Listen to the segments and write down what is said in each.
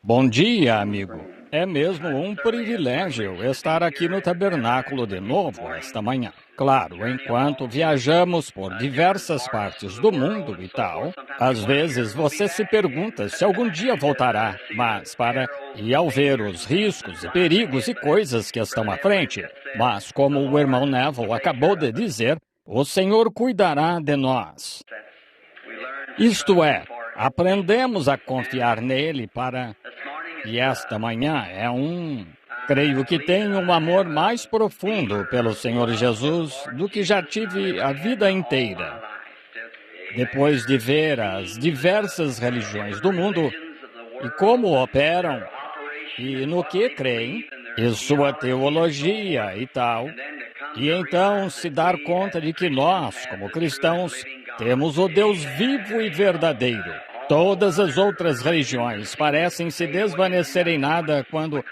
Bom dia, amigo. É mesmo um privilégio estar aqui no tabernáculo de novo esta manhã. Claro, enquanto viajamos por diversas partes do mundo e tal, às vezes você se pergunta se algum dia voltará, e ao ver os riscos e perigos e coisas que estão à frente, mas como o irmão Neville acabou de dizer, o Senhor cuidará de nós. Isto é, aprendemos a confiar nele e esta manhã creio que tenho um amor mais profundo pelo Senhor Jesus do que já tive a vida inteira. Depois de ver as diversas religiões do mundo e como operam e no que creem, e sua teologia e tal, e então se dar conta de que nós, como cristãos, temos o Deus vivo e verdadeiro. Todas as outras religiões parecem se desvanecer em nada quando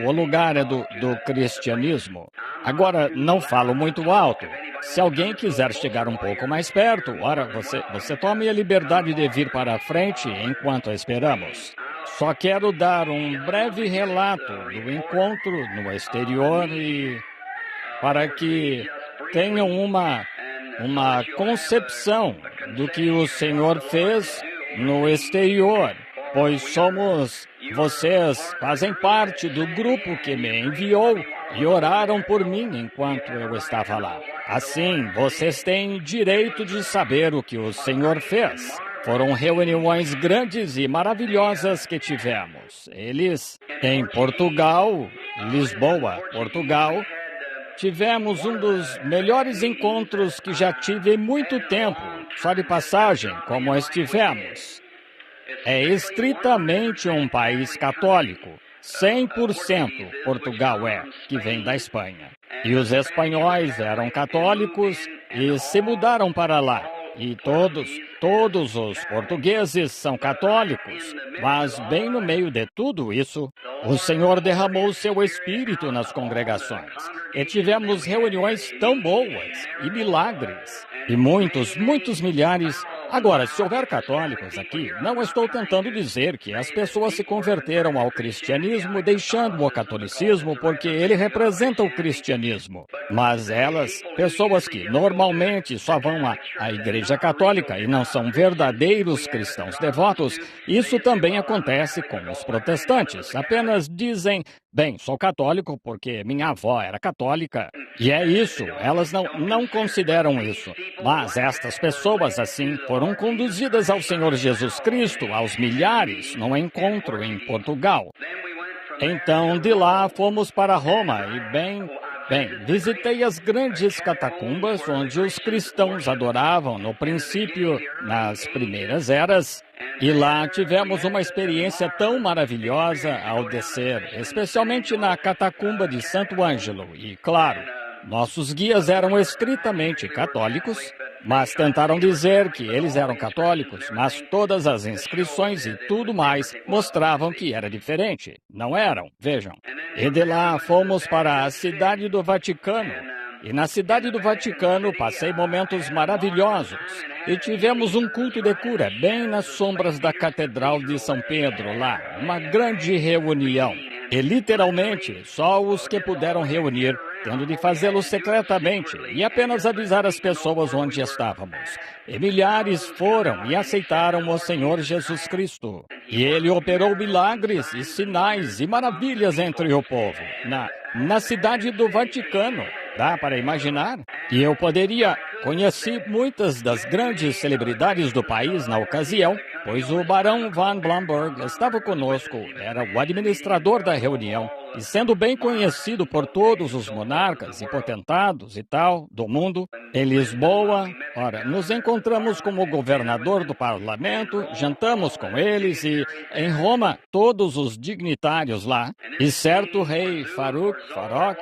o lugar é do cristianismo. Agora, não falo muito alto. Se alguém quiser chegar um pouco mais perto, ora, você tome a liberdade de vir para a frente enquanto esperamos. Só quero dar um breve relato do encontro no exterior e para que tenham uma concepção do que o Senhor fez no exterior, pois vocês fazem parte do grupo que me enviou e oraram por mim enquanto eu estava lá. Assim, vocês têm direito de saber o que o Senhor fez. Foram reuniões grandes e maravilhosas que tivemos. Eles, em Portugal, Lisboa, Portugal, tivemos um dos melhores encontros que já tive em muito tempo. Só de passagem, como estivemos. É estritamente um país católico. 100% Portugal que vem da Espanha. E os espanhóis eram católicos e se mudaram para lá. E todos os portugueses são católicos. Mas bem no meio de tudo isso, o Senhor derramou seu Espírito nas congregações. E tivemos reuniões tão boas e milagres. E muitos milhares. Agora, se houver católicos aqui, não estou tentando dizer que as pessoas se converteram ao cristianismo deixando o catolicismo porque ele representa o cristianismo. Mas pessoas que normalmente só vão à igreja católica e não são verdadeiros cristãos devotos, isso também acontece com os protestantes. Apenas dizem, bem, sou católico porque minha avó era católica. E é isso, elas não consideram isso. Mas estas pessoas, assim, foram conduzidas ao Senhor Jesus Cristo, aos milhares, no encontro em Portugal. Então, de lá, fomos para Roma e, visitei as grandes catacumbas onde os cristãos adoravam no princípio, nas primeiras eras. E lá tivemos uma experiência tão maravilhosa ao descer, especialmente na catacumba de Santo Ângelo. E, claro, nossos guias eram estritamente católicos, mas tentaram dizer que eles eram católicos, mas todas as inscrições e tudo mais mostravam que era diferente. Não eram, vejam. E de lá fomos para a cidade do Vaticano. E na cidade do Vaticano passei momentos maravilhosos. E tivemos um culto de cura bem nas sombras da Catedral de São Pedro lá. Uma grande reunião. E literalmente, só os que puderam reunir, tendo de fazê-lo secretamente e apenas avisar as pessoas onde estávamos. E milhares foram e aceitaram o Senhor Jesus Cristo. E ele operou milagres e sinais e maravilhas entre o povo, na cidade do Vaticano. Dá para imaginar? E eu conheci muitas das grandes celebridades do país na ocasião, pois o Barão Van Blomberg estava conosco, era o administrador da reunião, e sendo bem conhecido por todos os monarcas e potentados e tal do mundo, em Lisboa, nos encontramos com o governador do parlamento, jantamos com eles e, em Roma, todos os dignitários lá, e certo rei Faruk,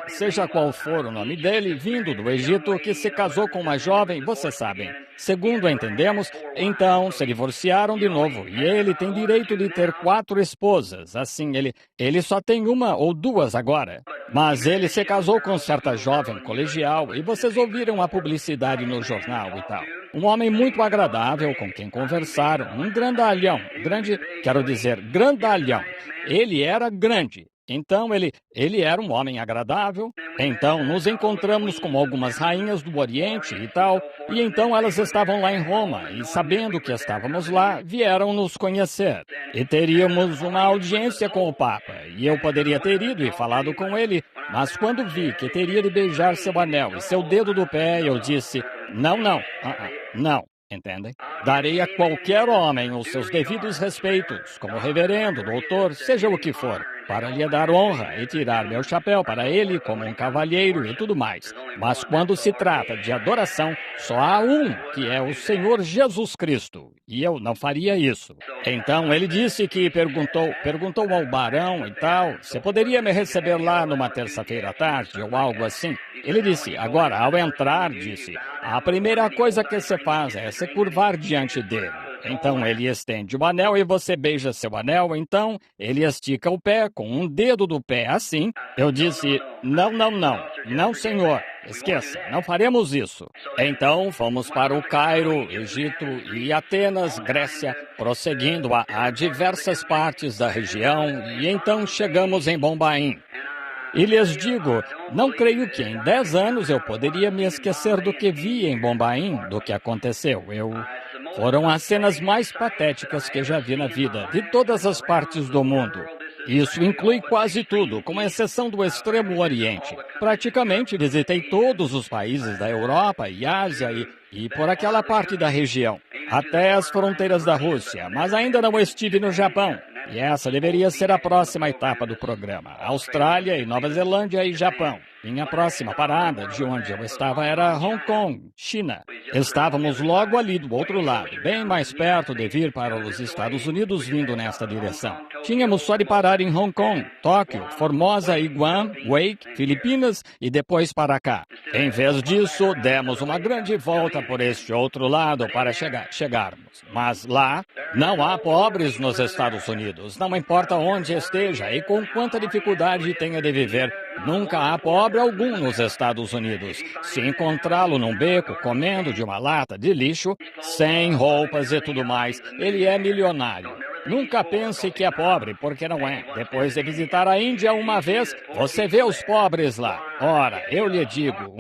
seja qual for o nome dele, vindo do Egito, que se casou com uma jovem, vocês sabem. Segundo entendemos, então se divorciaram de novo, e ele tem direito de ter 4 esposas, assim, ele só tem 1 ou 2 agora. Mas ele se casou com certa jovem colegial, e vocês ouviram a publicidade no jornal e tal. um homem muito agradável com quem conversaram, um grandalhão, grandalhão. Ele era grande. Então, ele era um homem agradável. Então, nos encontramos com algumas rainhas do Oriente e tal. E então, elas estavam lá em Roma. E sabendo que estávamos lá, vieram nos conhecer. E teríamos uma audiência com o Papa. E eu poderia ter ido e falado com ele. Mas quando vi que teria de beijar seu anel e seu dedo do pé, eu disse, não. Entendem? Darei a qualquer homem os seus devidos respeitos, como reverendo, doutor, seja o que for, para lhe dar honra e tirar meu chapéu para ele como um cavalheiro e tudo mais. Mas quando se trata de adoração, só há um, que é o Senhor Jesus Cristo. E eu não faria isso. Então ele disse que perguntou ao barão e tal, você poderia me receber lá numa terça-feira à tarde ou algo assim? Ele disse, agora, ao entrar, disse, a primeira coisa que você faz é se curvar diante dele. Então ele estende o anel e você beija seu anel, então ele estica o pé com um dedo do pé assim. Eu disse, não senhor, esqueça, não faremos isso. Então fomos para o Cairo, Egito e Atenas, Grécia, prosseguindo a diversas partes da região e então chegamos em Bombaim. E lhes digo, não creio que em 10 anos eu poderia me esquecer do que vi em Bombaim, do que aconteceu. Foram as cenas mais patéticas que já vi na vida, de todas as partes do mundo. Isso inclui quase tudo, com exceção do Extremo Oriente. Praticamente visitei todos os países da Europa e Ásia e por aquela parte da região, até as fronteiras da Rússia, mas ainda não estive no Japão. E essa deveria ser a próxima etapa do programa. Austrália e Nova Zelândia e Japão. Minha próxima parada, de onde eu estava, era Hong Kong, China. Estávamos logo ali do outro lado, bem mais perto de vir para os Estados Unidos vindo nesta direção. Tínhamos só de parar em Hong Kong, Tóquio, Formosa e Guam, Wake, Filipinas e depois para cá. Em vez disso, demos uma grande volta por este outro lado para chegarmos. Mas lá, não há pobres nos Estados Unidos, não importa onde esteja e com quanta dificuldade tenha de viver. Nunca há pobre algum nos Estados Unidos. Se encontrá-lo num beco, comendo de uma lata de lixo, sem roupas e tudo mais, ele é milionário. Nunca pense que é pobre, porque não é. Depois de visitar a Índia uma vez, você vê os pobres lá. Ora, eu lhe digo,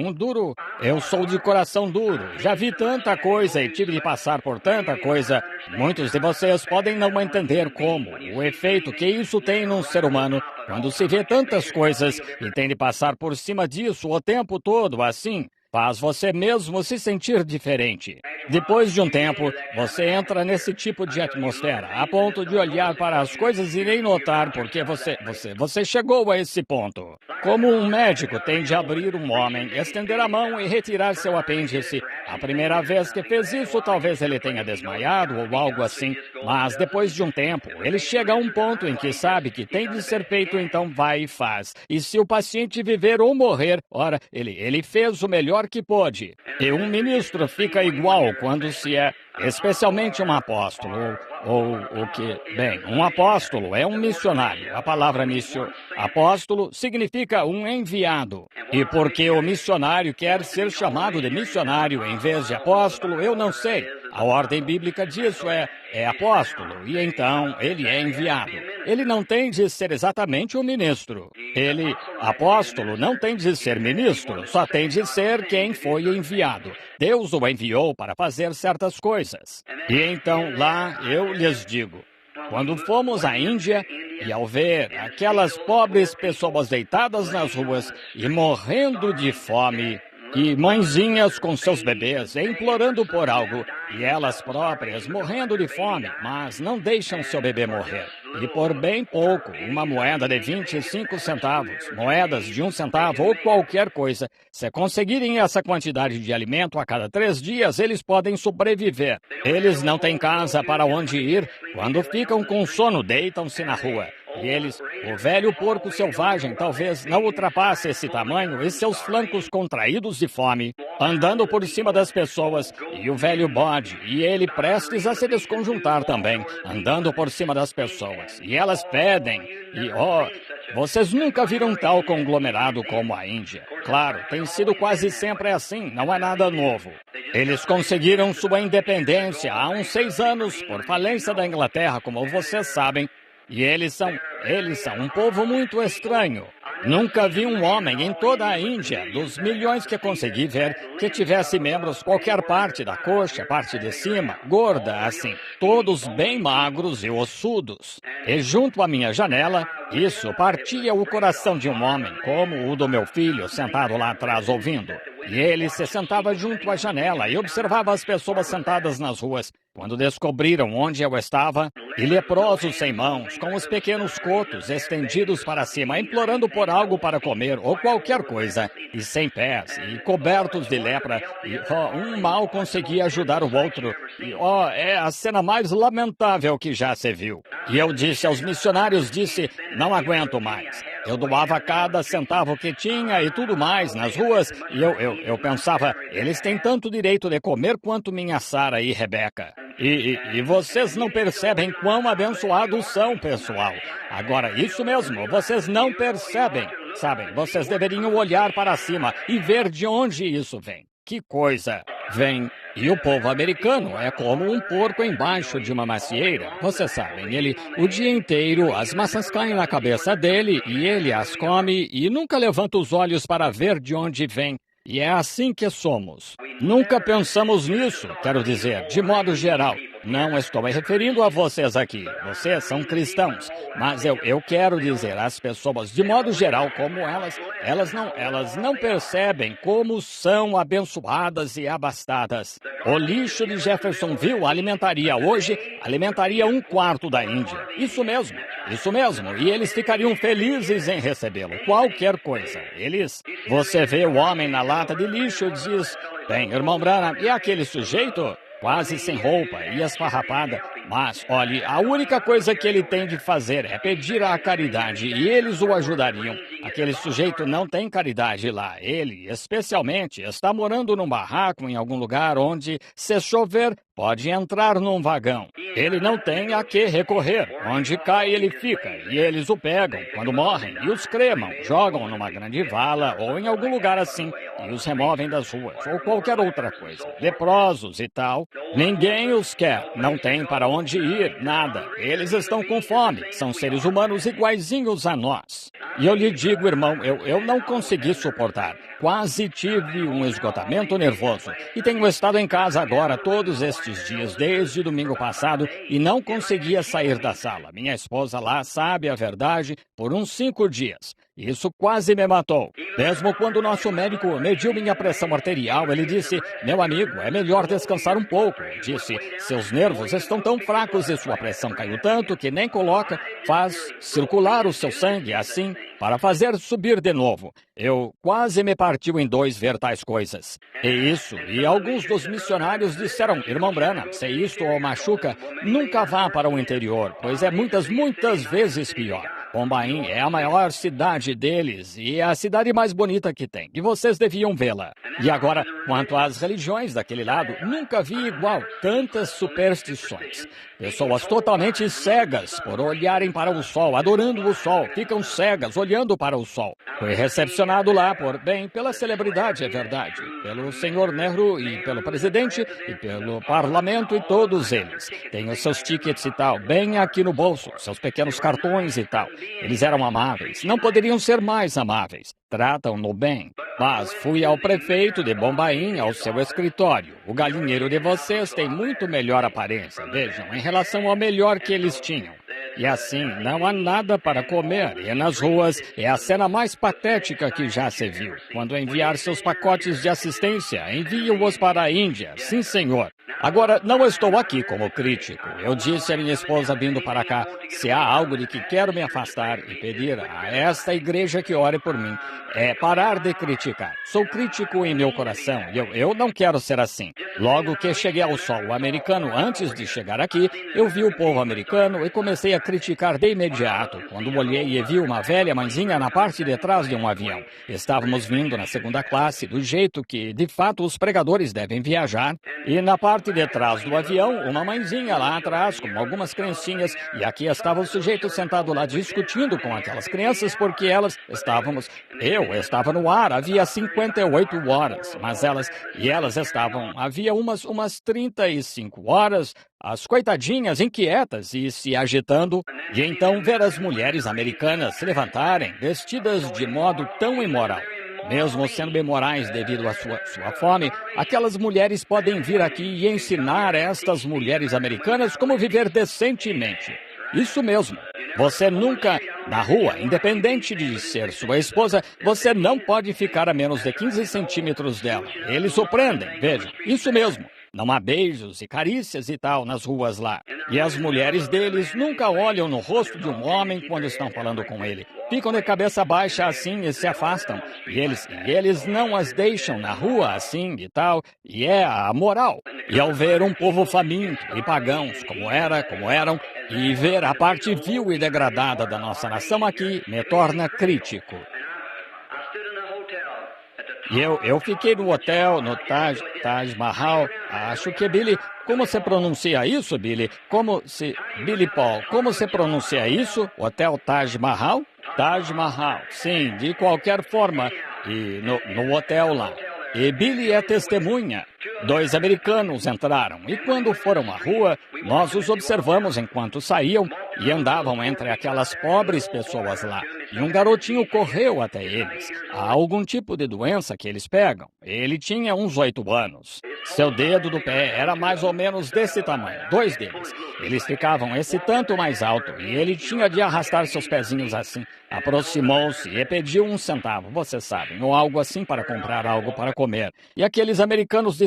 eu sou de coração duro. Já vi tanta coisa e tive de passar por tanta coisa. Muitos de vocês podem não entender como, o efeito que isso tem num ser humano, quando se vê tantas coisas e tem de passar por cima disso o tempo todo assim. Faz você mesmo se sentir diferente. Depois de um tempo, você entra nesse tipo de atmosfera, a ponto de olhar para as coisas e nem notar porque você chegou a esse ponto. Como um médico tem de abrir um homem, estender a mão e retirar seu apêndice. A primeira vez que fez isso, talvez ele tenha desmaiado ou algo assim, mas depois de um tempo, ele chega a um ponto em que sabe que tem de ser feito, então vai e faz. E se o paciente viver ou morrer, ora, ele fez o melhor que pôde. E um ministro fica igual quando se é, especialmente um apóstolo, um apóstolo é um missionário. A palavra apóstolo significa um enviado. E porque o missionário quer ser chamado de missionário em vez de apóstolo, eu não sei. A ordem bíblica disso é apóstolo, e então ele é enviado. Ele não tem de ser exatamente um ministro. Apóstolo, não tem de ser ministro, só tem de ser quem foi enviado. Deus o enviou para fazer certas coisas. E então lá eu lhes digo, quando fomos à Índia, e ao ver aquelas pobres pessoas deitadas nas ruas e morrendo de fome, e mãezinhas com seus bebês implorando por algo, e elas próprias morrendo de fome, mas não deixam seu bebê morrer. E por bem pouco, uma moeda de 25 centavos, moedas de 1 centavo ou qualquer coisa, se conseguirem essa quantidade de alimento a cada 3 dias, eles podem sobreviver. Eles não têm casa para onde ir, quando ficam com sono, deitam-se na rua. E eles, o velho porco selvagem talvez não ultrapasse esse tamanho e seus flancos contraídos de fome, andando por cima das pessoas, e o velho bode, e ele prestes a se desconjuntar também, andando por cima das pessoas. E elas pedem, e vocês nunca viram tal conglomerado como a Índia. Claro, tem sido quase sempre assim, não é nada novo. Eles conseguiram sua independência há uns 6 anos por falência da Inglaterra, como vocês sabem, e eles são um povo muito estranho. Nunca vi um homem em toda a Índia, dos milhões que consegui ver, que tivesse membros qualquer parte da coxa, parte de cima, gorda assim, todos bem magros e ossudos. E junto à minha janela, isso partia o coração de um homem, como o do meu filho, sentado lá atrás ouvindo. E ele se sentava junto à janela e observava as pessoas sentadas nas ruas. Quando descobriram onde eu estava, e leprosos sem mãos, com os pequenos cotos estendidos para cima, implorando por algo para comer ou qualquer coisa, e sem pés, e cobertos de lepra, e um mal conseguia ajudar o outro, e é a cena mais lamentável que já se viu. E eu disse aos missionários, não aguento mais. Eu doava cada centavo que tinha e tudo mais nas ruas, e eu pensava, eles têm tanto direito de comer quanto minha Sara e Rebeca. E vocês não percebem quão abençoados são, pessoal. Agora, isso mesmo, vocês não percebem. Sabem, vocês deveriam olhar para cima e ver de onde isso vem. Que coisa! Vem. E o povo americano é como um porco embaixo de uma macieira. Vocês sabem, ele, o dia inteiro, as maçãs caem na cabeça dele e ele as come e nunca levanta os olhos para ver de onde vem. E é assim que somos. Nunca pensamos nisso, quero dizer, de modo geral. Não estou me referindo a vocês aqui. Vocês são cristãos. Mas eu quero dizer às pessoas, de modo geral, como elas não percebem como são abençoadas e abastadas. O lixo de Jeffersonville alimentaria 1/4 da Índia. Isso mesmo. E eles ficariam felizes em recebê-lo. Qualquer coisa. Você vê o homem na lata de lixo e diz, bem, irmão Branham, e aquele sujeito? Quase sem roupa e esfarrapada. Mas, olhe, a única coisa que ele tem de fazer é pedir a caridade e eles o ajudariam. Aquele sujeito não tem caridade lá. Ele, especialmente, está morando num barraco em algum lugar onde, se chover, pode entrar num vagão. Ele não tem a que recorrer. Onde cai, ele fica. E eles o pegam quando morrem e os cremam, jogam numa grande vala ou em algum lugar assim e os removem das ruas ou qualquer outra coisa. Leprosos e tal. Ninguém os quer. Não tem para onde ir, nada. Eles estão com fome. São seres humanos iguaizinhos a nós. E eu lhe digo, irmão, eu não consegui suportar. Quase tive um esgotamento nervoso. E tenho estado em casa agora todos estes dias, desde domingo passado, e não conseguia sair da sala. Minha esposa lá sabe a verdade por uns 5 dias. Isso quase me matou. Mesmo quando o nosso médico mediu minha pressão arterial, ele disse, meu amigo, é melhor descansar um pouco. Disse, seus nervos estão tão fracos e sua pressão caiu tanto que nem faz circular o seu sangue assim para fazer subir de novo. Eu quase me partiu em 2 ver tais coisas. E alguns dos missionários disseram, irmão Branham, se isto o machuca, nunca vá para o interior, pois é muitas vezes pior. Bombaim é a maior cidade deles e é a cidade mais bonita que tem. E vocês deviam vê-la. E agora, quanto às religiões daquele lado, nunca vi igual tantas superstições. Pessoas totalmente cegas por olharem para o sol, adorando o sol, ficam cegas olhando para o sol. Foi recepcionado lá pela celebridade, é verdade, pelo senhor Nehru e pelo presidente e pelo parlamento e todos eles. Tem os seus tickets e tal, bem aqui no bolso, seus pequenos cartões e tal. Eles eram amáveis, não poderiam ser mais amáveis. Tratam-no bem. Mas fui ao prefeito de Bombaim, ao seu escritório. O galinheiro de vocês tem muito melhor aparência, vejam, em relação ao melhor que eles tinham. E assim, não há nada para comer. E nas ruas é a cena mais patética que já se viu. Quando enviar seus pacotes de assistência, envie-os para a Índia. Sim, senhor. Agora, não estou aqui como crítico. Eu disse à minha esposa vindo para cá, se há algo de que quero me afastar e pedir a esta igreja que ore por mim, é parar de criticar. Sou crítico em meu coração e eu não quero ser assim. Logo que cheguei ao solo americano, antes de chegar aqui, eu vi o povo americano e comecei a criticar de imediato, quando olhei e vi uma velha mãezinha na parte de trás de um avião. Estávamos vindo na segunda classe, do jeito que, de fato, os pregadores devem viajar, e na parte de trás do avião, uma mãezinha lá atrás, com algumas criancinhas, e aqui estava o sujeito sentado lá discutindo com aquelas crianças, porque elas eu estava no ar, havia 58 horas, mas elas estavam, havia umas 35 horas, as coitadinhas inquietas e se agitando, e então ver as mulheres americanas se levantarem, vestidas de modo tão imoral. Mesmo sendo imorais devido à sua fome, aquelas mulheres podem vir aqui e ensinar a estas mulheres americanas como viver decentemente. Isso mesmo. Você nunca, na rua, independente de ser sua esposa, você não pode ficar a menos de 15 centímetros dela. Eles o prendem, veja. Isso mesmo. Não há beijos e carícias e tal nas ruas lá. E as mulheres deles nunca olham no rosto de um homem quando estão falando com ele. Ficam de cabeça baixa assim e se afastam. E eles não as deixam na rua assim e tal. E é a moral. E ao ver um povo faminto e pagãos como eram, e ver a parte vil e degradada da nossa nação aqui, me torna crítico. E eu fiquei no hotel, no Taj Mahal, acho que Billy, como se pronuncia isso, Billy? Billy Paul, como se pronuncia isso? Hotel Taj Mahal? Taj Mahal, sim, de qualquer forma, e no hotel lá. E Billy é testemunha. 2 americanos entraram, e quando foram à rua, nós os observamos enquanto saíam e andavam entre aquelas pobres pessoas lá. E um garotinho correu até eles. Há algum tipo de doença que eles pegam. Ele tinha uns 8 anos. Seu dedo do pé era mais ou menos desse tamanho, 2 deles. Eles ficavam esse tanto mais alto, e ele tinha de arrastar seus pezinhos assim. Aproximou-se e pediu 1 centavo, vocês sabem, ou algo assim para comprar algo para comer. E aqueles americanos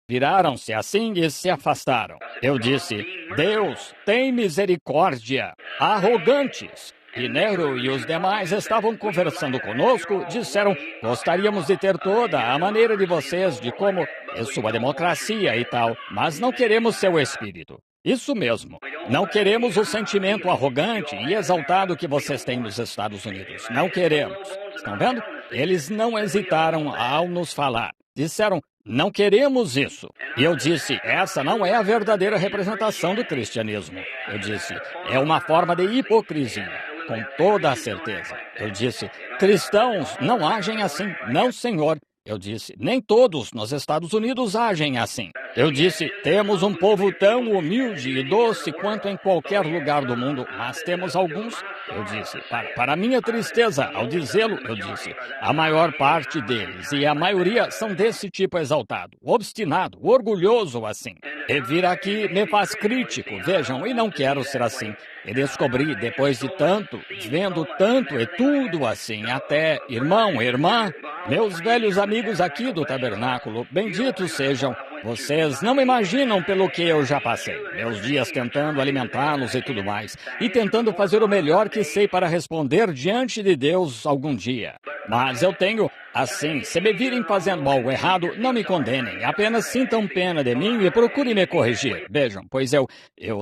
viraram-se assim e se afastaram. Eu disse, Deus, tem misericórdia, arrogantes. E Nero e os demais estavam conversando conosco, disseram, gostaríamos de ter toda a maneira de vocês, de como é sua democracia e tal, mas não queremos seu espírito. Isso mesmo. Não queremos o sentimento arrogante e exaltado que vocês têm nos Estados Unidos. Não queremos. Estão vendo? Eles não hesitaram ao nos falar. Disseram, não queremos isso. E eu disse, essa não é a verdadeira representação do cristianismo. Eu disse, é uma forma de hipocrisia. Com toda a certeza. Eu disse, cristãos não agem assim. Não, senhor. Eu disse, nem todos nos Estados Unidos agem assim. Eu disse, temos um povo tão humilde e doce quanto em qualquer lugar do mundo, mas temos alguns. Eu disse, para minha tristeza, ao dizê-lo, eu disse, a maior parte deles e a maioria são desse tipo exaltado, obstinado, orgulhoso assim. E vir aqui me faz crítico, vejam, e não quero ser assim. E descobri, depois de tanto, vendo tanto e tudo assim, até, irmão, irmã, meus velhos amigos aqui do tabernáculo, benditos sejam, vocês não imaginam pelo que eu já passei. Meus dias tentando alimentá-los e tudo mais, e tentando fazer o melhor que sei para responder diante de Deus algum dia. Mas eu tenho, assim, se me virem fazendo algo errado, não me condenem, apenas sintam pena de mim e procurem me corrigir. Vejam, pois eu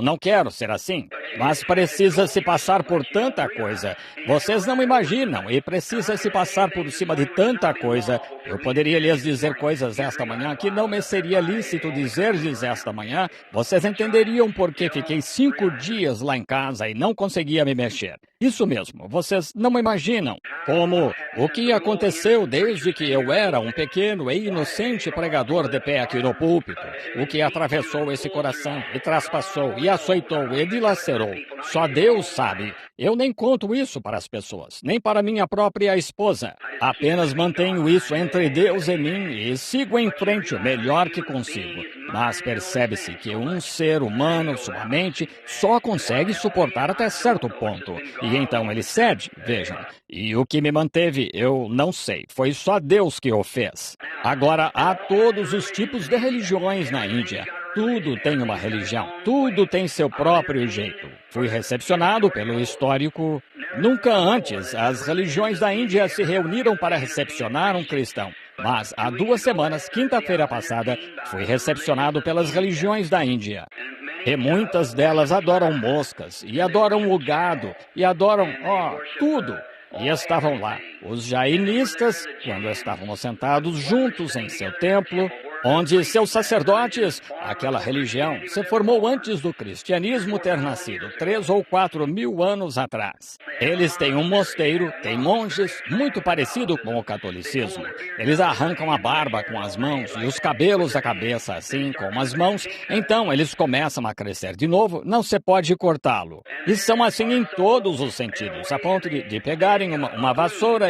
não quero ser assim, mas precisa se passar por tanta coisa. Vocês não imaginam, e precisa se passar por cima de tanta coisa. Eu poderia lhes dizer coisas esta manhã que não me seria lícito dizer-lhes esta manhã. Vocês entenderiam por que fiquei 5 dias lá em casa e não conseguia me mexer. Isso mesmo, vocês não imaginam como o que aconteceu desde que eu era um pequeno e inocente pregador de pé aqui no púlpito, o que atravessou esse coração e traspassou e açoitou e dilacerou. Só Deus sabe. Eu nem conto isso para as pessoas, nem para minha própria esposa. Apenas mantenho isso entre Deus e mim e sigo em frente o melhor que consigo. Mas percebe-se que um ser humano, sua mente, só consegue suportar até certo ponto. E então ele cede, vejam. E o que me manteve, eu não sei. Foi só Deus que o fez. Agora, há todos os tipos de religiões na Índia. tudo tem uma religião, tudo tem seu próprio jeito. Fui recepcionado pelo histórico. Nunca antes as religiões da Índia se reuniram para recepcionar um cristão. Mas há 2 semanas, quinta-feira passada, fui recepcionado pelas religiões da Índia. E muitas delas adoram moscas, e adoram o gado, e adoram, tudo. E estavam lá, os jainistas, quando estavam sentados juntos em seu templo, onde seus sacerdotes, aquela religião, se formou antes do cristianismo ter nascido, 3 ou 4 mil anos atrás. Eles têm um mosteiro, têm monges, muito parecido com o catolicismo. Eles arrancam a barba com as mãos e os cabelos da cabeça assim, com as mãos. Então, eles começam a crescer de novo, não se pode cortá-lo. E são assim em todos os sentidos, a ponto de pegarem uma vassoura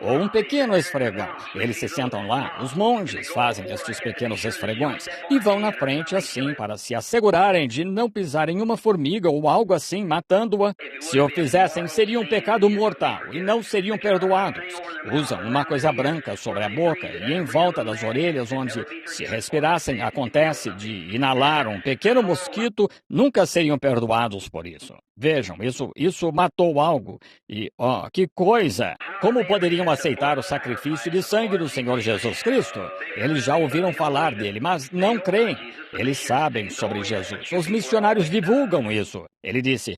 ou um pequeno esfregão. Eles se sentam lá, os monges fazem estes pequenos esfregões e vão na frente assim para se assegurarem de não pisarem uma formiga ou algo assim, matando-a. Se o fizessem, seria um pecado mortal e não seriam perdoados. Usam uma coisa branca sobre a boca e em volta das orelhas, onde, se respirassem, acontece de inalar um pequeno mosquito, nunca seriam perdoados por isso. Vejam, isso matou algo. E, que coisa! Como poderiam aceitar o sacrifício de sangue do Senhor Jesus Cristo? Eles já ouviram falar dele, mas não creem. Eles sabem sobre Jesus. Os missionários divulgam isso. Ele disse,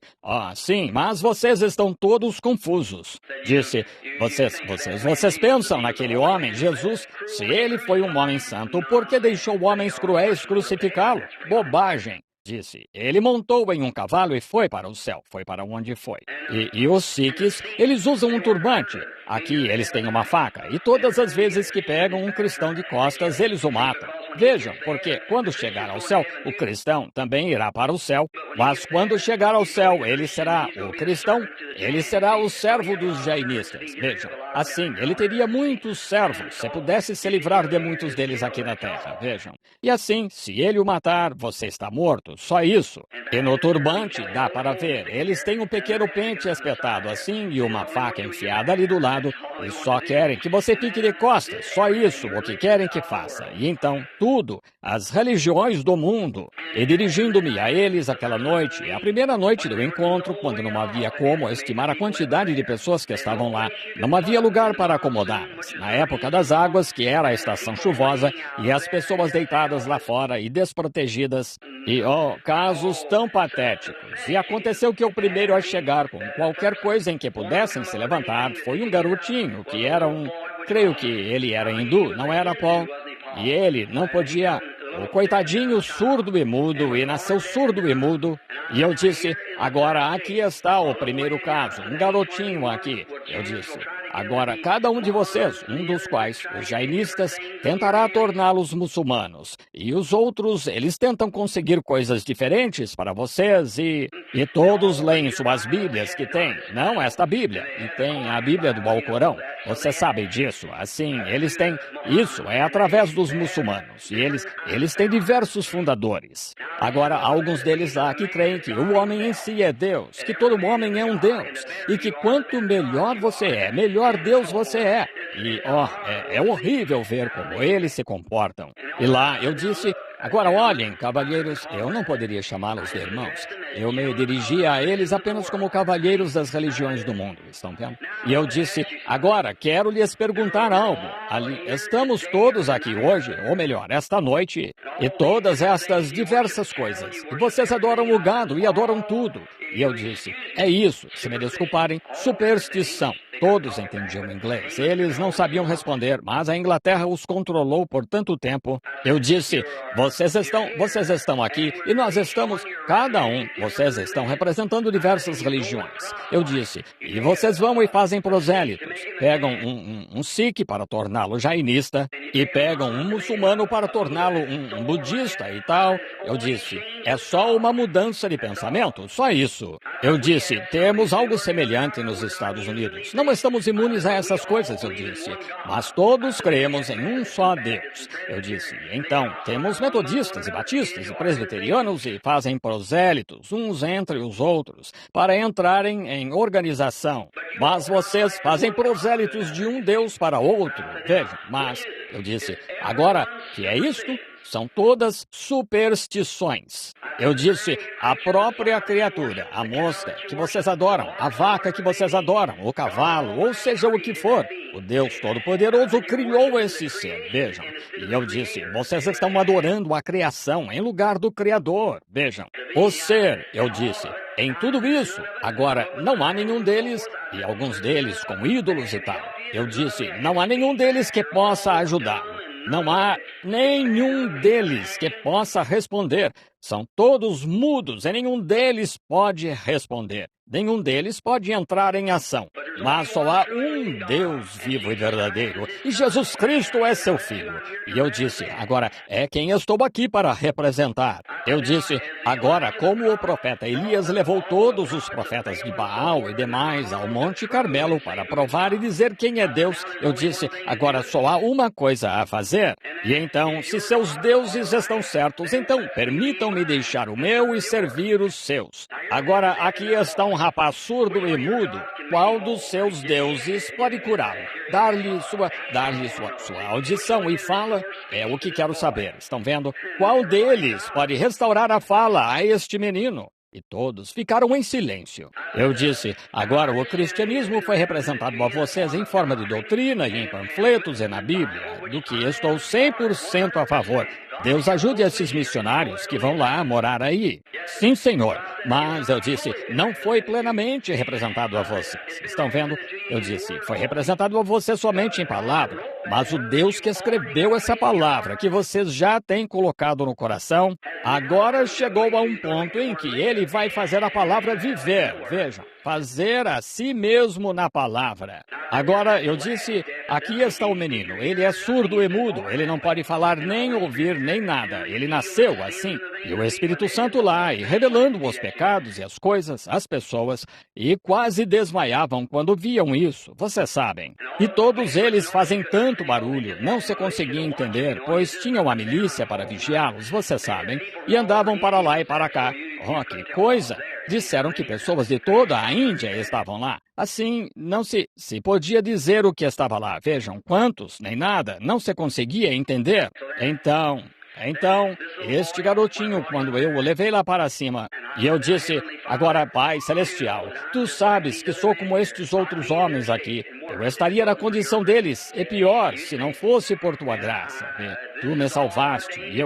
sim, mas vocês estão todos confusos. Disse, vocês pensam naquele homem, Jesus, se ele foi um homem santo, por que deixou homens cruéis crucificá-lo? Bobagem. Disse, ele montou em um cavalo e foi para o céu, foi para onde foi. E os sikhs, eles usam um turbante. Aqui eles têm uma faca e todas as vezes que pegam um cristão de costas, eles o matam. Vejam, porque quando chegar ao céu, o cristão também irá para o céu. Mas quando chegar ao céu, ele será o cristão, ele será o servo dos jainistas. Vejam, assim, ele teria muitos servos, se pudesse se livrar de muitos deles aqui na terra. Vejam. E assim, se ele o matar, você está morto. Só isso. E no turbante, dá para ver, eles têm um pequeno pente espetado assim e uma faca enfiada ali do lado e só querem que você fique de costas. Só isso o que querem que faça. E então, tudo, as religiões do mundo. E dirigindo-me a eles aquela noite, a primeira noite do encontro, quando não havia como estimar a quantidade de pessoas que estavam lá, não havia lugar para acomodá-las. Na época das águas, que era a estação chuvosa, e as pessoas deitadas lá fora e desprotegidas. E, casos tão patéticos. E aconteceu que o primeiro a chegar com qualquer coisa em que pudessem se levantar foi um garotinho, que era creio que ele era hindu, não era Paul. E ele não podia, o coitadinho surdo e mudo, e nasceu surdo e mudo. E eu disse, agora aqui está o primeiro caso, um garotinho aqui. Eu disse, agora cada um de vocês, um dos quais, os jainistas, tentará torná-los muçulmanos. E os outros, eles tentam conseguir coisas diferentes para vocês e todos leem suas bíblias que têm, não esta bíblia, e tem a bíblia do Alcorão. Você sabe disso. Assim, eles têm... Isso é através dos muçulmanos. E eles têm diversos fundadores. Agora, alguns deles lá que creem que o homem em si é Deus, que todo homem é um Deus, e que quanto melhor você é, melhor Deus você é. E, é horrível ver como eles se comportam. E lá eu disse... Agora olhem, cavalheiros, eu não poderia chamá-los de irmãos. Eu me dirigia a eles apenas como cavalheiros das religiões do mundo, estão vendo? E eu disse, agora quero lhes perguntar algo. Estamos todos aqui hoje, ou melhor, esta noite, e todas estas diversas coisas. E vocês adoram o gado e adoram tudo. E eu disse, é isso, se me desculparem, superstição. Todos entendiam inglês. Eles não sabiam responder, mas a Inglaterra os controlou por tanto tempo. Eu disse, vocês estão aqui e nós estamos, cada um, vocês estão representando diversas religiões. Eu disse, e vocês vão e fazem prosélitos. Pegam um sikh para torná-lo jainista e pegam um muçulmano para torná-lo um budista e tal. Eu disse, é só uma mudança de pensamento, só isso. Eu disse, temos algo semelhante nos Estados Unidos. Não estamos imunes a essas coisas, eu disse, mas todos cremos em um só Deus. Eu disse, então, temos metodistas e batistas e presbiterianos e fazem prosélitos uns entre os outros para entrarem em organização. Mas vocês fazem prosélitos de um Deus para outro. Vejam, mas... Eu disse, agora, que é isto? são todas superstições. Eu disse, a própria criatura, a mosca que vocês adoram, a vaca que vocês adoram, o cavalo, ou seja o que for, o Deus Todo-Poderoso criou esse ser, vejam. E eu disse, vocês estão adorando a criação em lugar do Criador, vejam. O ser, eu disse, em tudo isso, agora não há nenhum deles, e alguns deles com ídolos e tal. Eu disse, não há nenhum deles que possa ajudá-lo. Não há nenhum deles que possa responder. São todos mudos e nenhum deles pode responder. Nenhum deles pode entrar em ação. Mas só há um Deus vivo e verdadeiro, e Jesus Cristo é seu Filho. E eu disse, agora é quem estou aqui para representar. Eu disse, agora como o profeta Elias levou todos os profetas de Baal e demais ao Monte Carmelo para provar e dizer quem é Deus, eu disse, agora só há uma coisa a fazer. E então, se seus deuses estão certos, então permitam-me deixar o meu e servir os seus. Agora aqui está um rapaz surdo e mudo. Qual dos seus deuses pode curá-lo? Dar-lhe sua audição e fala? É o que quero saber. Estão vendo? Qual deles pode restaurar a fala a este menino? E todos ficaram em silêncio. Eu disse, agora o cristianismo foi representado a vocês em forma de doutrina e em panfletos e na Bíblia, do que estou 100% a favor. Deus ajude esses missionários que vão lá morar aí. Sim, Senhor. Mas eu disse, não foi plenamente representado a vocês. Estão vendo? Eu disse, foi representado a vocês somente em palavra. Mas o Deus que escreveu essa palavra, que vocês já têm colocado no coração, agora chegou a um ponto em que ele vai fazer a palavra viver. Vejam, fazer a si mesmo na palavra. Agora, eu disse, aqui está o menino. Ele é surdo e mudo. Ele não pode falar nem ouvir nem nada. Ele nasceu assim. E o Espírito Santo lá, e revelando os pecados e as coisas, as pessoas, e quase desmaiavam quando viam isso, vocês sabem. E todos eles fazem tanto barulho, não se conseguia entender, pois tinham a milícia para vigiá-los, vocês sabem, e andavam para lá e para cá. Oh, que coisa! Disseram que pessoas de toda a Índia estavam lá. Assim, não se podia dizer o que estava lá. Vejam, quantos, nem nada, não se conseguia entender. Então, este garotinho, quando eu o levei lá para cima, e eu disse, agora, Pai Celestial, tu sabes que sou como estes outros homens aqui. Eu estaria na condição deles, e pior, se não fosse por tua graça. Tu me salvaste, e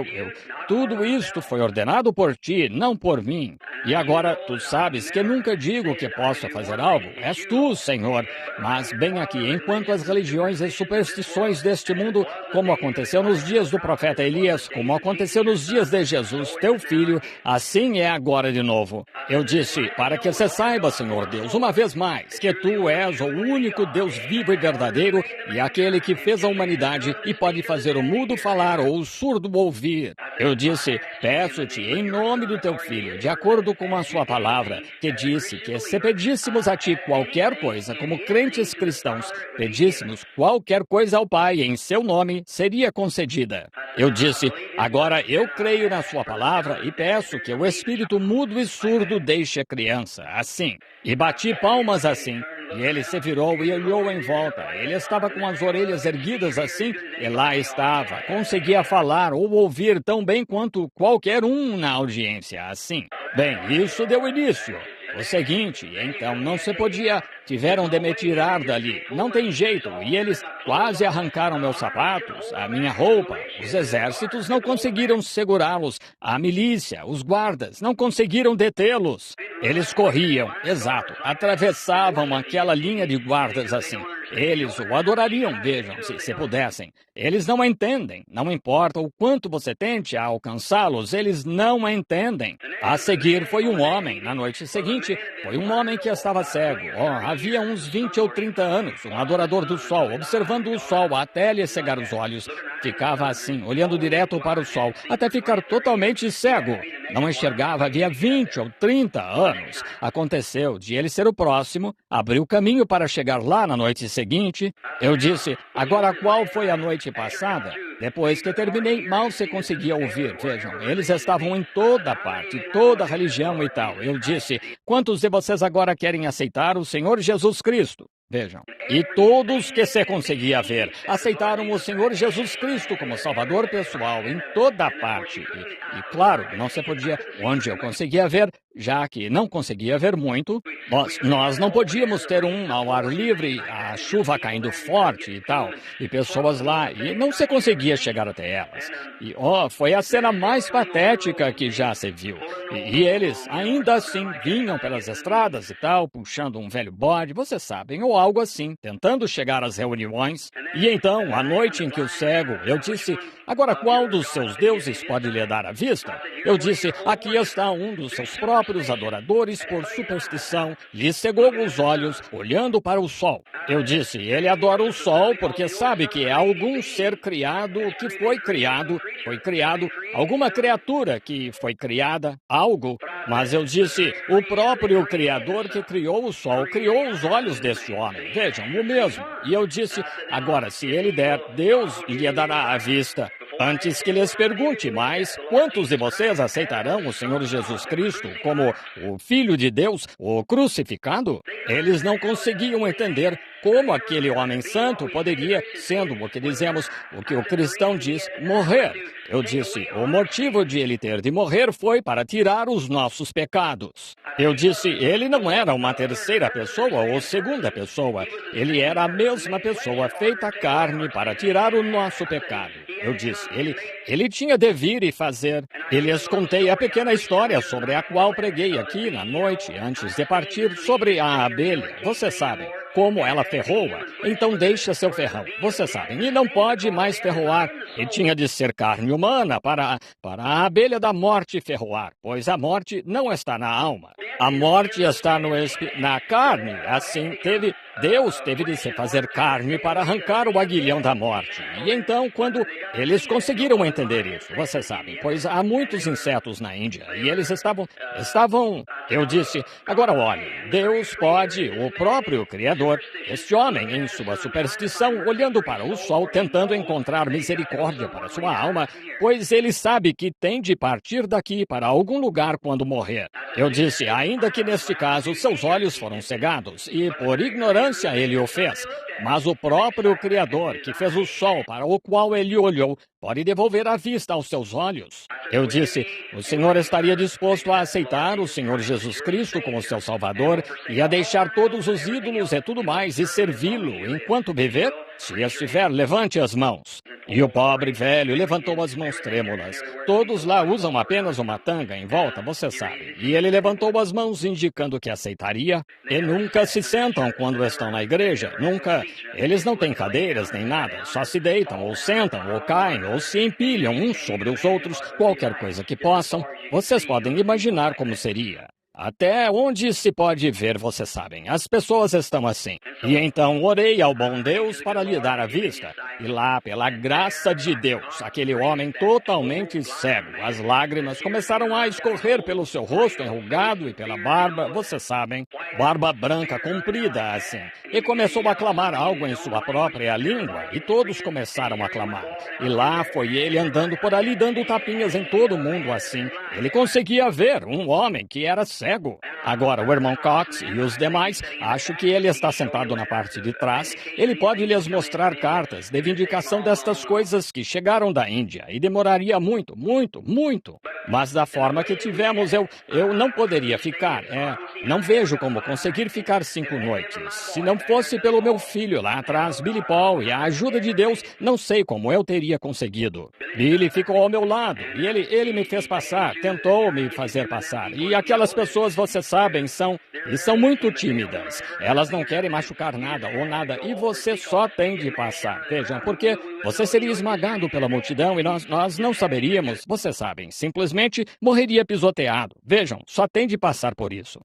tudo isto foi ordenado por ti, não por mim. E agora, tu sabes que nunca digo que possa fazer algo. És tu, Senhor. Mas bem aqui, enquanto as religiões e superstições deste mundo, como aconteceu nos dias do profeta Elias, como aconteceu nos dias de Jesus, teu filho, assim é agora de novo. Eu disse, para que você saiba, Senhor Deus, uma vez mais, que tu és o único Deus vivo e verdadeiro e aquele que fez a humanidade e pode fazer o mudo falar ou o surdo ouvir. Eu disse, peço-te em nome do teu filho, de acordo com a sua palavra, que disse que se pedíssemos a ti qualquer coisa, como crentes cristãos, pedíssemos qualquer coisa ao Pai em seu nome, seria concedida. Eu disse, agora eu creio na sua palavra e peço que o espírito mudo e surdo deixe a criança, assim. E bati palmas assim. E ele se virou e olhou em volta. Ele estava com as orelhas erguidas assim, e lá estava. Conseguia falar ou ouvir tão bem quanto qualquer um na audiência, assim. Bem, isso deu início. O seguinte, então não se podia, tiveram de me tirar dali, não tem jeito, e eles quase arrancaram meus sapatos, a minha roupa, os exércitos não conseguiram segurá-los, a milícia, os guardas não conseguiram detê-los. Eles corriam, exato, atravessavam aquela linha de guardas assim. Eles o adorariam, vejam, se pudessem. Eles não entendem. Não importa o quanto você tente alcançá-los, eles não entendem. A seguir foi um homem. Na noite seguinte, foi um homem que estava cego. Havia uns 20 ou 30 anos, um adorador do sol, observando o sol até lhe cegar os olhos. Ficava assim, olhando direto para o sol, até ficar totalmente cego. Não enxergava havia 20 ou 30 anos. Aconteceu de ele ser o próximo, abriu caminho para chegar lá na noite seguinte. Eu disse, agora qual foi a noite passada? Depois que terminei, mal se conseguia ouvir. Vejam, eles estavam em toda parte, toda religião e tal. Eu disse, quantos de vocês agora querem aceitar o Senhor Jesus Cristo? Vejam. E todos que se conseguia ver aceitaram o Senhor Jesus Cristo como Salvador pessoal em toda parte. E claro, não se podia, onde eu conseguia ver, já que não conseguia ver muito, nós não podíamos ter ao ar livre, a chuva caindo forte e tal, e pessoas lá, e não se conseguia chegar até elas. E, foi a cena mais patética que já se viu. E eles, ainda assim, vinham pelas estradas e tal, puxando um velho bode, vocês sabem, ou algo assim, tentando chegar às reuniões. E então, à noite em que o cego, eu disse, agora qual dos seus deuses pode lhe dar a vista? Eu disse, aqui está um dos seus próprios adoradores por superstição, lhe cegou os olhos, olhando para o sol. Eu disse, ele adora o sol porque sabe que é algum ser criado que foi criado, alguma criatura que foi criada, algo. Mas eu disse, o próprio Criador que criou o sol, criou os olhos deste homem. Vejam, o mesmo. E eu disse, agora se ele der, Deus lhe dará a vista. Antes que lhes pergunte mais, quantos de vocês aceitarão o Senhor Jesus Cristo como o Filho de Deus, o crucificado? Eles não conseguiam entender como aquele homem santo poderia, sendo o que dizemos, o que o cristão diz, morrer. Eu disse, o motivo de ele ter de morrer foi para tirar os nossos pecados. Eu disse, ele não era uma terceira pessoa ou segunda pessoa. Ele era a mesma pessoa feita carne para tirar o nosso pecado. Eu disse, ele tinha de vir e fazer. E lhes contei a pequena história sobre a qual preguei aqui na noite, antes de partir, sobre a abelha. Vocês sabem como ela ferroa, então deixa seu ferrão. Vocês sabem, e não pode mais ferroar. E tinha de ser carne humana para a abelha da morte ferroar, pois a morte não está na alma. A morte está na carne. Assim, Deus teve de se fazer carne para arrancar o aguilhão da morte. E então, quando eles conseguiram entender isso, vocês sabem, pois há muitos insetos na Índia, e eles estavam... Eu disse, agora olhe, Deus pode, o próprio Criador, este homem, em sua superstição, olhando para o sol, tentando encontrar misericórdia para sua alma, pois ele sabe que tem de partir daqui para algum lugar quando morrer. Eu disse, ainda que neste caso seus olhos foram cegados, e por ignorância ele o fez, mas o próprio Criador, que fez o sol para o qual ele olhou, pode devolver a vista aos seus olhos. Eu disse, o senhor estaria disposto a aceitar o Senhor Jesus Cristo como seu Salvador e a deixar todos os ídolos e tudo mais e servi-lo enquanto viver? Se estiver, levante as mãos. E o pobre velho levantou as mãos trêmulas. Todos lá usam apenas uma tanga em volta, você sabe. E ele levantou as mãos indicando que aceitaria. E nunca se sentam quando estão na igreja. Nunca. Eles não têm cadeiras nem nada. Só se deitam, ou sentam, ou caem, ou se empilham uns sobre os outros. Qualquer coisa que possam. Vocês podem imaginar como seria. Até onde se pode ver, vocês sabem, as pessoas estão assim. E então orei ao bom Deus para lhe dar a vista. E lá, pela graça de Deus, aquele homem totalmente cego, as lágrimas começaram a escorrer pelo seu rosto enrugado e pela barba, vocês sabem, barba branca comprida assim. E começou a clamar algo em sua própria língua, e todos começaram a clamar. E lá foi ele andando por ali, dando tapinhas em todo mundo assim. Ele conseguia ver um homem que era cego. Agora, o irmão Cox e os demais, acho que ele está sentado na parte de trás. Ele pode lhes mostrar cartas de vindicação destas coisas que chegaram da Índia. E demoraria muito, muito, muito. Mas da forma que tivemos, eu não poderia ficar. Não vejo como conseguir ficar 5 noites. Se não fosse pelo meu filho lá atrás, Billy Paul, e a ajuda de Deus, não sei como eu teria conseguido. Billy ficou ao meu lado e ele me fez passar, tentou me fazer passar. E aquelas pessoas, vocês sabem, são muito tímidas. Elas não querem machucar nada ou nada e você só tem de passar. Vejam, porque você seria esmagado pela multidão e nós não saberíamos, vocês sabem, simplesmente morreria pisoteado. Vejam, só tem de passar por isso.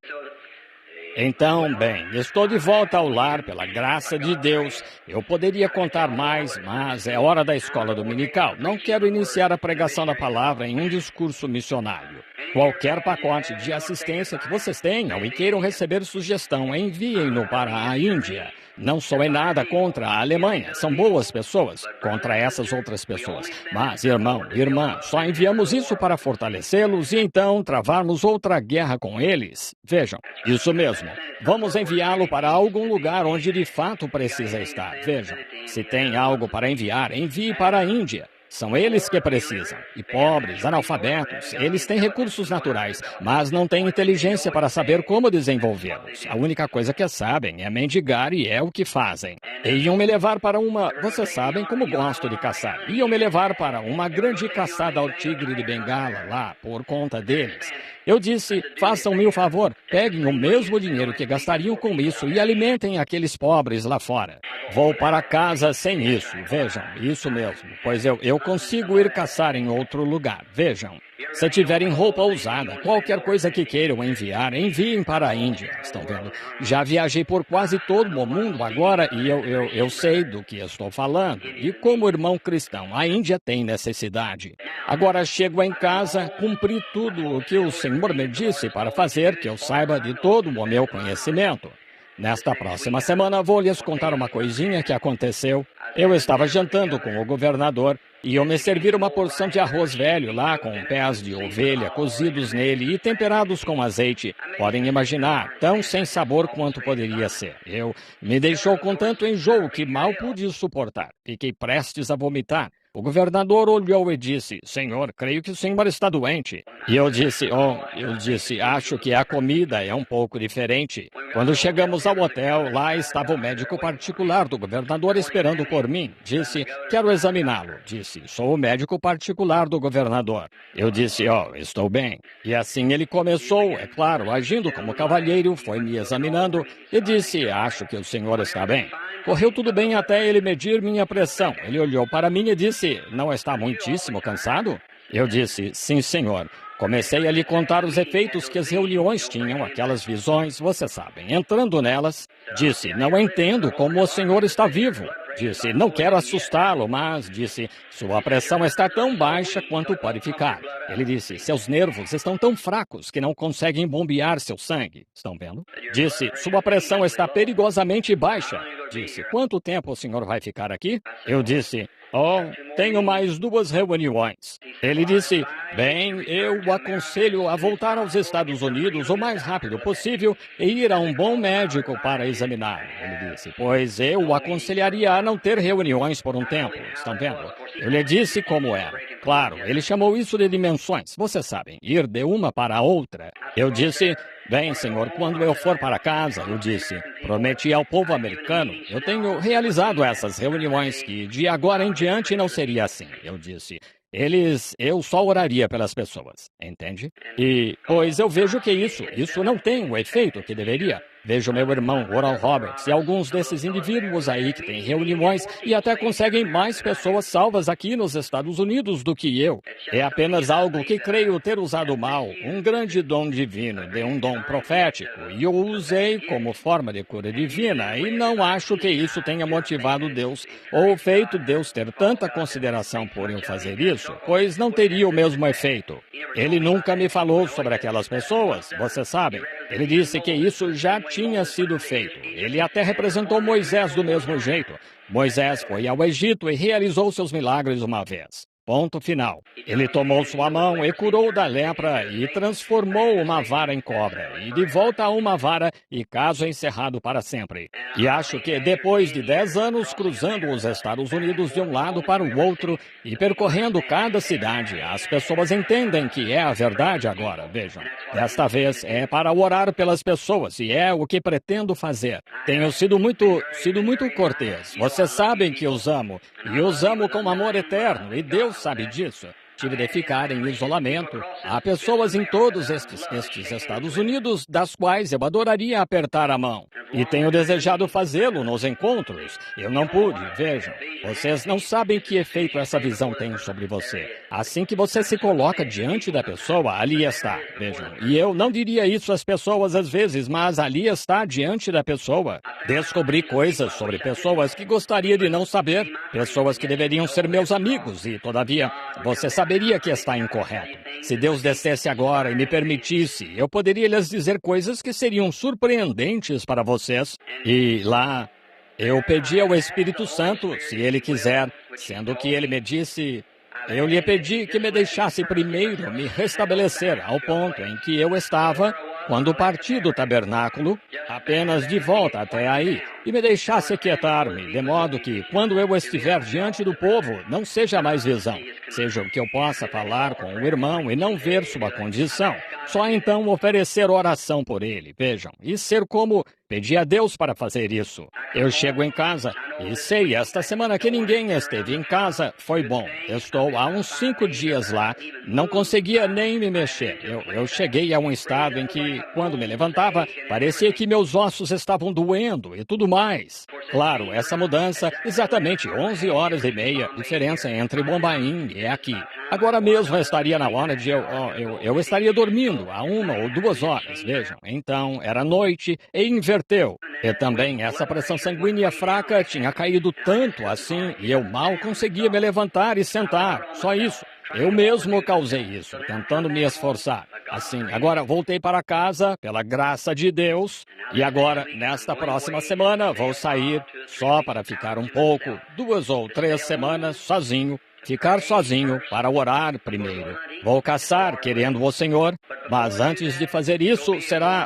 Então, bem, estou de volta ao lar pela graça de Deus. Eu poderia contar mais, mas é hora da escola dominical. Não quero iniciar a pregação da palavra em um discurso missionário. Qualquer pacote de assistência que vocês tenham e queiram receber sugestão, enviem-no para a Índia. Não sou em nada contra a Alemanha, são boas pessoas contra essas outras pessoas. Mas, irmão, irmã, só enviamos isso para fortalecê-los e então travarmos outra guerra com eles. Vejam, isso mesmo, mesmo. Vamos enviá-lo para algum lugar onde de fato precisa estar. Vejam, se tem algo para enviar, envie para a Índia. São eles que precisam. E pobres, analfabetos, eles têm recursos naturais, mas não têm inteligência para saber como desenvolvê-los. A única coisa que sabem é mendigar e é o que fazem. Iam me levar para uma... Vocês sabem como gosto de caçar. Iam me levar para uma grande caçada ao tigre de Bengala lá, por conta deles. Eu disse, façam-me o favor, peguem o mesmo dinheiro que gastariam com isso e alimentem aqueles pobres lá fora. Vou para casa sem isso, vejam, isso mesmo, pois eu consigo ir caçar em outro lugar, vejam. Se tiverem roupa usada, qualquer coisa que queiram enviar, enviem para a Índia, estão vendo? Já viajei por quase todo o mundo agora e eu sei do que estou falando. E como irmão cristão, a Índia tem necessidade. Agora chego em casa, cumpri tudo o que o Senhor me disse para fazer, que eu saiba de todo o meu conhecimento. Nesta próxima semana vou lhes contar uma coisinha que aconteceu. Eu estava jantando com o governador e eu me servir uma porção de arroz velho lá com pés de ovelha cozidos nele e temperados com azeite. Podem imaginar, tão sem sabor quanto poderia ser. Me deixou com tanto enjoo que mal pude suportar. Fiquei prestes a vomitar. O governador olhou e disse, Senhor, creio que o senhor está doente. E eu disse, acho que a comida é um pouco diferente. Quando chegamos ao hotel, lá estava o médico particular do governador esperando por mim. Disse, quero examiná-lo. Disse, sou o médico particular do governador. Eu disse, estou bem. E assim ele começou, é claro, agindo como cavalheiro, foi me examinando e disse, acho que o senhor está bem. Correu tudo bem até ele medir minha pressão. Ele olhou para mim e disse, não está muitíssimo cansado? Eu disse, sim, senhor. Comecei a lhe contar os efeitos que as reuniões tinham, aquelas visões, vocês sabem. Entrando nelas, disse, não entendo como o senhor está vivo. Disse, não quero assustá-lo, mas, disse, sua pressão está tão baixa quanto pode ficar. Ele disse, seus nervos estão tão fracos que não conseguem bombear seu sangue. Estão vendo? Disse, sua pressão está perigosamente baixa. Disse, quanto tempo o senhor vai ficar aqui? Eu disse, tenho mais 2 reuniões. Ele disse, bem, eu o aconselho a voltar aos Estados Unidos o mais rápido possível e ir a um bom médico para examiná-lo. Ele disse, pois eu o aconselharia a não ter reuniões por um tempo. Estão vendo? Eu lhe disse como era. Claro, ele chamou isso de dimensões. Vocês sabem, ir de uma para a outra. Eu disse, bem, senhor, quando eu for para casa, eu disse, prometi ao povo americano, eu tenho realizado essas reuniões que de agora em diante não seria assim. Eu disse, eu só oraria pelas pessoas, entende? E, pois eu vejo que isso não tem o efeito que deveria. Vejo meu irmão Oral Roberts e alguns desses indivíduos aí que têm reuniões e até conseguem mais pessoas salvas aqui nos Estados Unidos do que eu. É apenas algo que creio ter usado mal, um grande dom divino, de um dom profético, e eu o usei como forma de cura divina, e não acho que isso tenha motivado Deus, ou feito Deus ter tanta consideração por eu fazer isso, pois não teria o mesmo efeito. Ele nunca me falou sobre aquelas pessoas, vocês sabem. Ele disse que isso já tinha sido feito. Ele até representou Moisés do mesmo jeito. Moisés foi ao Egito e realizou seus milagres uma vez. Ponto final. Ele tomou sua mão e curou da lepra e transformou uma vara em cobra, e de volta a uma vara e caso encerrado para sempre. E acho que depois de 10 anos cruzando os Estados Unidos de um lado para o outro e percorrendo cada cidade, as pessoas entendem que é a verdade agora, vejam. Desta vez é para orar pelas pessoas e é o que pretendo fazer. Tenho sido muito cortês. Vocês sabem que os amo, e os amo com amor eterno, e Deus sabe disso. Tive de ficar em isolamento. Há pessoas em todos estes Estados Unidos das quais eu adoraria apertar a mão. E tenho desejado fazê-lo nos encontros. Eu não pude, vejam. Vocês não sabem que efeito essa visão tem sobre você. Assim que você se coloca diante da pessoa, ali está, vejam. E eu não diria isso às pessoas às vezes, mas ali está diante da pessoa. Descobri coisas sobre pessoas que gostaria de não saber. Pessoas que deveriam ser meus amigos e, todavia, você saberia que está incorreto. Se Deus descesse agora e me permitisse, eu poderia lhes dizer coisas que seriam surpreendentes para vocês. E lá, eu pedi ao Espírito Santo, se Ele quiser, sendo que Ele me disse, eu lhe pedi que me deixasse primeiro me restabelecer ao ponto em que eu estava, quando parti do tabernáculo, apenas de volta até aí, e me deixasse aquietar-me, de modo que, quando eu estiver diante do povo, não seja mais visão, seja o que eu possa falar com o irmão e não ver sua condição. Só então oferecer oração por ele, vejam, e ser como pedi a Deus para fazer isso. Eu chego em casa e sei, esta semana que ninguém esteve em casa, foi bom. Estou há uns 5 dias lá, não conseguia nem me mexer. Eu cheguei a um estado em que, quando me levantava, parecia que meus ossos estavam doendo e tudo mais. Claro, essa mudança, exatamente 11h30, diferença entre Bombaim e aqui. Agora mesmo estaria na hora de eu estaria dormindo há 1 ou 2 horas, vejam. Então, era noite e inverteu. E também essa pressão sanguínea fraca tinha caído tanto assim e eu mal conseguia me levantar e sentar. Só isso. Eu mesmo causei isso, tentando me esforçar. Assim, agora voltei para casa, pela graça de Deus, e agora, nesta próxima semana, vou sair só para ficar um pouco, 2 ou 3 semanas sozinho. Ficar sozinho para orar primeiro. Vou caçar, querendo o Senhor, mas antes de fazer isso,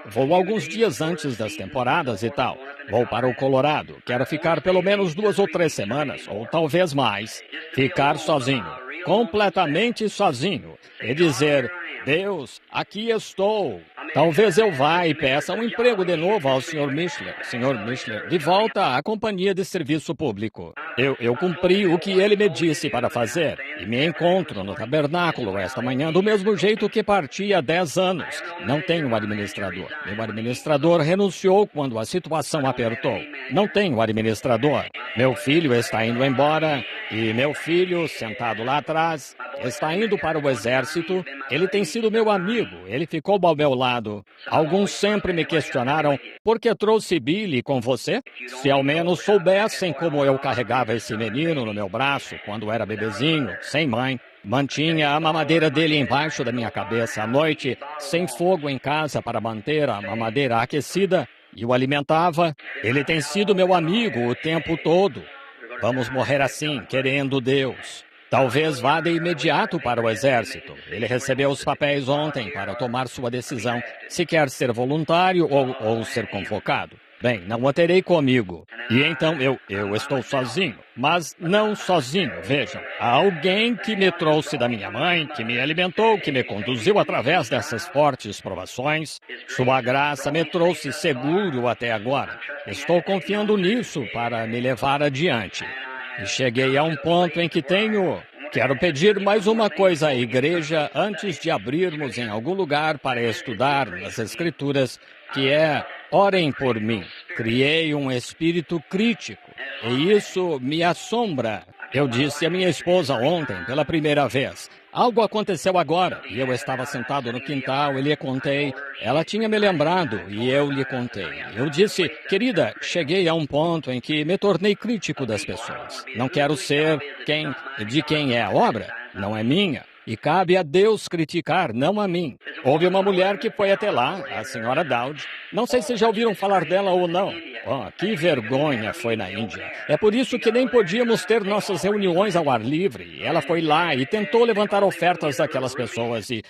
vou alguns dias antes das temporadas e tal. Vou para o Colorado. Quero ficar pelo menos 2 ou 3 semanas, ou talvez mais. Ficar sozinho, completamente sozinho, e dizer: Deus, aqui estou. Talvez eu vá e peça um emprego de novo ao Sr. Mishler, de volta à companhia de serviço público. Eu cumpri o que ele me disse para fazer e me encontro no tabernáculo esta manhã do mesmo jeito que parti há 10 anos. Não tenho administrador. Meu administrador renunciou quando a situação apertou. Não tenho administrador. Meu filho está indo embora e meu filho, sentado lá atrás, está indo para o exército. Ele tem sido meu amigo. Ele ficou ao meu lado. Alguns sempre me questionaram: por que trouxe Billy com você? Se ao menos soubessem como eu carregava esse menino no meu braço quando era bebezinho, sem mãe. Mantinha a mamadeira dele embaixo da minha cabeça à noite, sem fogo em casa para manter a mamadeira aquecida, e o alimentava. Ele tem sido meu amigo o tempo todo. Vamos morrer assim, querendo Deus. Talvez vá de imediato para o exército. Ele recebeu os papéis ontem para tomar sua decisão, se quer ser voluntário ou ser convocado. Bem, não o terei comigo. E então eu estou sozinho. Mas não sozinho, vejam. Há alguém que me trouxe da minha mãe, que me alimentou, que me conduziu através dessas fortes provações. Sua graça me trouxe seguro até agora. Estou confiando nisso para me levar adiante. E cheguei a um ponto em que quero pedir mais uma coisa à igreja antes de abrirmos em algum lugar para estudar nas Escrituras, que é: orem por mim. Criei um espírito crítico e isso me assombra. Eu disse à minha esposa ontem, pela primeira vez: algo aconteceu agora. E eu estava sentado no quintal e lhe contei. Ela tinha me lembrado e eu lhe contei. Eu disse: querida, cheguei a um ponto em que me tornei crítico das pessoas. Não quero ser de quem é a obra, não é minha. E cabe a Deus criticar, não a mim. Houve uma mulher que foi até lá, a senhora Dowd. Não sei se já ouviram falar dela ou não. Oh, que vergonha foi na Índia. É por isso que nem podíamos ter nossas reuniões ao ar livre. Ela foi lá e tentou levantar ofertas daquelas pessoas e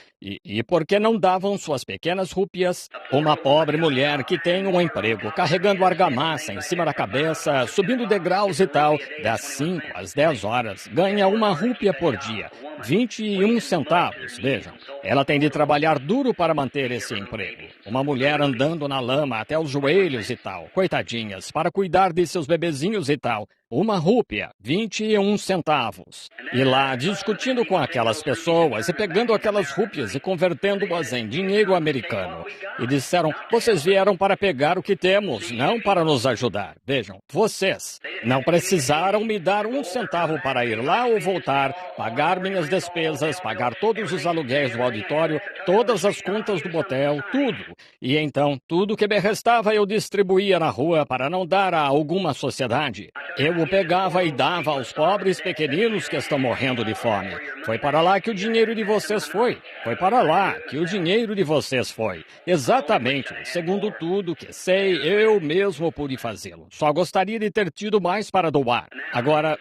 por que não davam suas pequenas rúpias? Uma pobre mulher que tem um emprego, carregando argamassa em cima da cabeça, subindo degraus e tal, das 5 às 10 horas, ganha 1 rúpia por dia. 21 centavos, vejam. Ela tem de trabalhar duro para manter esse emprego. Uma mulher andando na lama até os joelhos e tal, coitadinhas, para cuidar de seus bebezinhos e tal. 1 rúpia, 21 centavos. E lá, discutindo com aquelas pessoas e pegando aquelas rúpias e convertendo-as em dinheiro americano. E disseram: vocês vieram para pegar o que temos, não para nos ajudar. Vejam, vocês não precisaram me dar 1 centavo para ir lá ou voltar, pagar minhas despesas, pagar todos os aluguéis do auditório, todas as contas do motel, tudo. E então, tudo que me restava eu distribuía na rua para não dar a alguma sociedade. Eu o pegava e dava aos pobres pequeninos que estão morrendo de fome. Foi para lá que o dinheiro de vocês foi. Foi para lá que o dinheiro de vocês foi. Exatamente, segundo tudo que sei, eu mesmo pude fazê-lo. Só gostaria de ter tido mais para doar. Agora,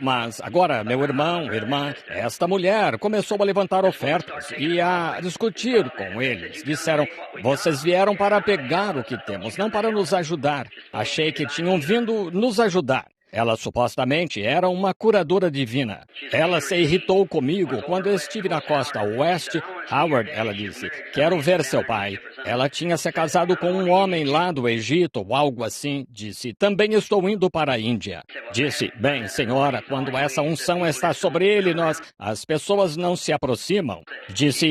meu irmão, irmã, esta mulher começou a levantar ofertas e a discutir com eles. Disseram, vocês vieram para pegar o que temos, não para nos ajudar. Achei que tinham vindo nos ajudar. Ela supostamente era uma curadora divina. Ela se irritou comigo quando eu estive na costa oeste. Howard, ela disse, quero ver seu pai. Ela tinha se casado com um homem lá do Egito ou algo assim. Disse, também estou indo para a Índia. Disse, bem, senhora, quando essa unção está sobre ele, as pessoas não se aproximam.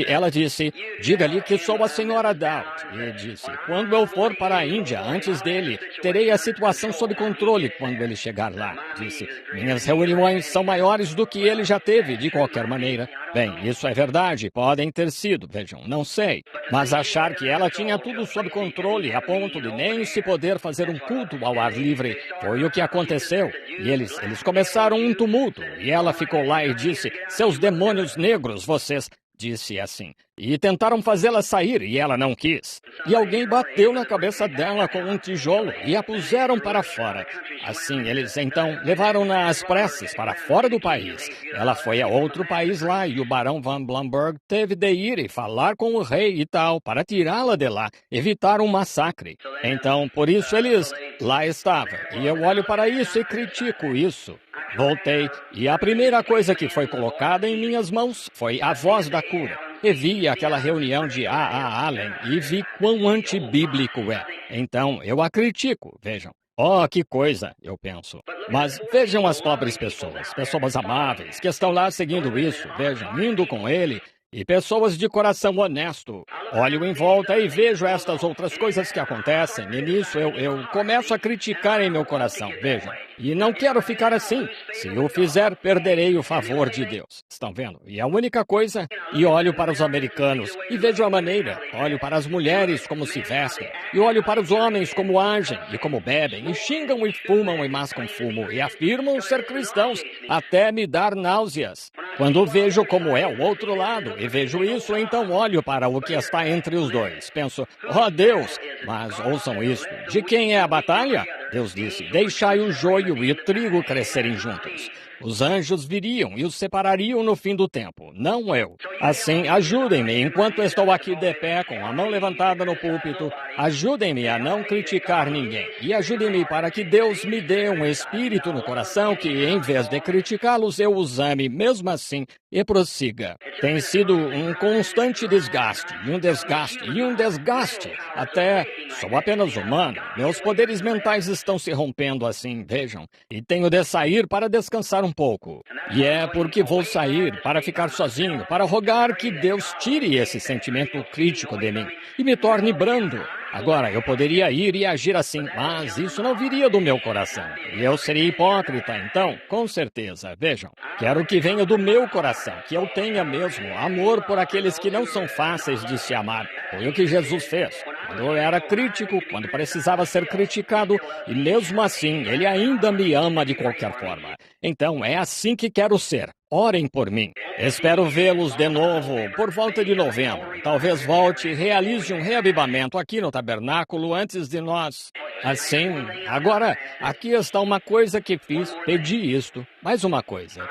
Ela disse, diga-lhe que sou a senhora Dowd. E disse, quando eu for para a Índia, antes dele, terei a situação sob controle quando ele chegar lá. Disse, minhas reuniões são maiores do que ele já teve, de qualquer maneira. Bem, isso é verdade, podem ter sido, vejam, não sei. Mas achar que ela tinha tudo sob controle, a ponto de nem se poder fazer um culto ao ar livre, foi o que aconteceu. E eles começaram um tumulto, e ela ficou lá e disse, seus demônios negros, vocês... Disse assim. E tentaram fazê-la sair, e ela não quis. E alguém bateu na cabeça dela com um tijolo e a puseram para fora. Assim, eles então levaram-na às pressas para fora do país. Ela foi a outro país lá, e o barão Van Blomberg teve de ir e falar com o rei e tal, para tirá-la de lá, evitar um massacre. Então, por isso eles lá estavam. E eu olho para isso e critico isso. Voltei, e a primeira coisa que foi colocada em minhas mãos foi a voz da cura. E vi aquela reunião de A. Allen e vi quão antibíblico é. Então, eu a critico, vejam. Oh, que coisa, eu penso. Mas vejam as pobres pessoas amáveis, que estão lá seguindo isso, vejam, indo com ele, e pessoas de coração honesto. Olho em volta e vejo estas outras coisas que acontecem, e nisso eu começo a criticar em meu coração, vejam. E não quero ficar assim. Se o fizer, perderei o favor de Deus. Estão vendo? E a única coisa... E olho para os americanos e vejo a maneira. Olho para as mulheres como se vestem. E olho para os homens como agem e como bebem. E xingam e fumam e mascam fumo. E afirmam ser cristãos até me dar náuseas. Quando vejo como é o outro lado e vejo isso, então olho para o que está entre os dois. Penso, oh Deus, mas ouçam isso. De quem é a batalha? Deus disse, deixai o joio e o trigo crescerem juntos. Os anjos viriam e os separariam no fim do tempo, não eu. Assim, ajudem-me enquanto estou aqui de pé com a mão levantada no púlpito. Ajudem-me a não criticar ninguém. E ajudem-me para que Deus me dê um espírito no coração que, em vez de criticá-los, eu os ame mesmo assim e prossiga. Tem sido um constante desgaste, e um desgaste, e um desgaste. Até sou apenas humano. Meus poderes mentais estão se rompendo assim, vejam. E tenho de sair para descansar um pouco. E é porque vou sair para ficar sozinho, para rogar que Deus tire esse sentimento crítico de mim e me torne brando. Agora, eu poderia ir e agir assim, mas isso não viria do meu coração. E eu seria hipócrita, então, com certeza. Vejam, quero que venha do meu coração, que eu tenha mesmo amor por aqueles que não são fáceis de se amar. Foi o que Jesus fez. Quando eu era crítico, quando precisava ser criticado, e mesmo assim, Ele ainda me ama de qualquer forma. Então, é assim que quero ser. Orem por mim. Espero vê-los de novo por volta de novembro. Talvez volte e realize um reavivamento aqui no tabernáculo antes de nós. Assim, agora, aqui está uma coisa que fiz. Pedi isto. Mais uma coisa.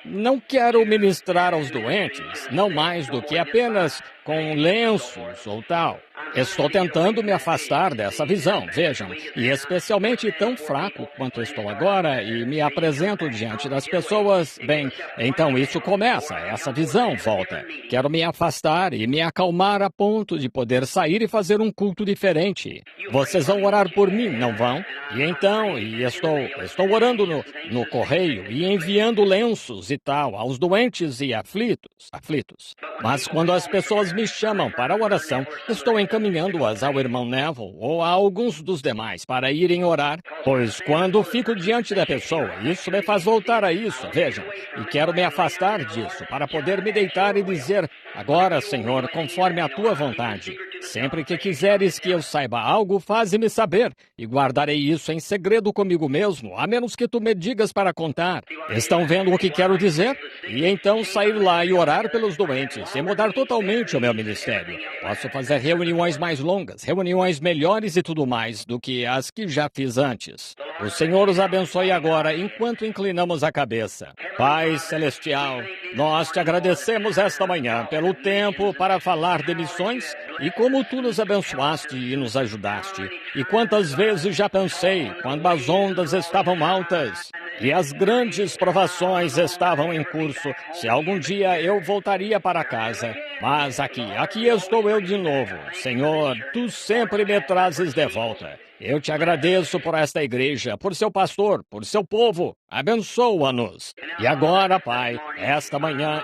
Não quero ministrar aos doentes, não mais do que apenas com lenços ou tal. Estou tentando me afastar dessa visão, vejam, e especialmente tão fraco quanto estou agora e me apresento diante das pessoas, bem, então isso começa, essa visão volta. Quero me afastar e me acalmar a ponto de poder sair e fazer um culto diferente. Vocês vão orar por mim, não vão? E então, estou orando no correio e enviando lenços e tal aos doentes e aflitos. Mas quando as pessoas me chamam para a oração, estou encaminhando-as ao irmão Neville ou a alguns dos demais para irem orar, pois quando fico diante da pessoa, isso me faz voltar a isso, vejam, e quero me afastar disso para poder me deitar e dizer, agora, Senhor, conforme a tua vontade. Sempre que quiseres que eu saiba algo, faze-me saber, e guardarei isso em segredo comigo mesmo, a menos que tu me digas para contar. Estão vendo o que quero dizer? E então sair lá e orar pelos doentes, e mudar totalmente o meu ministério. Posso fazer reuniões mais longas, reuniões melhores e tudo mais do que as que já fiz antes. O Senhor os abençoe agora, enquanto inclinamos a cabeça. Pai Celestial, nós te agradecemos esta manhã pelo tempo para falar de missões e como tu nos abençoaste e nos ajudaste. E quantas vezes já pensei, quando as ondas estavam altas e as grandes provações estavam em curso, se algum dia eu voltaria para casa. Mas aqui estou eu de novo. Senhor, tu sempre me trazes de volta. Eu te agradeço por esta igreja, por seu pastor, por seu povo. Abençoa-nos. E agora, Pai, esta manhã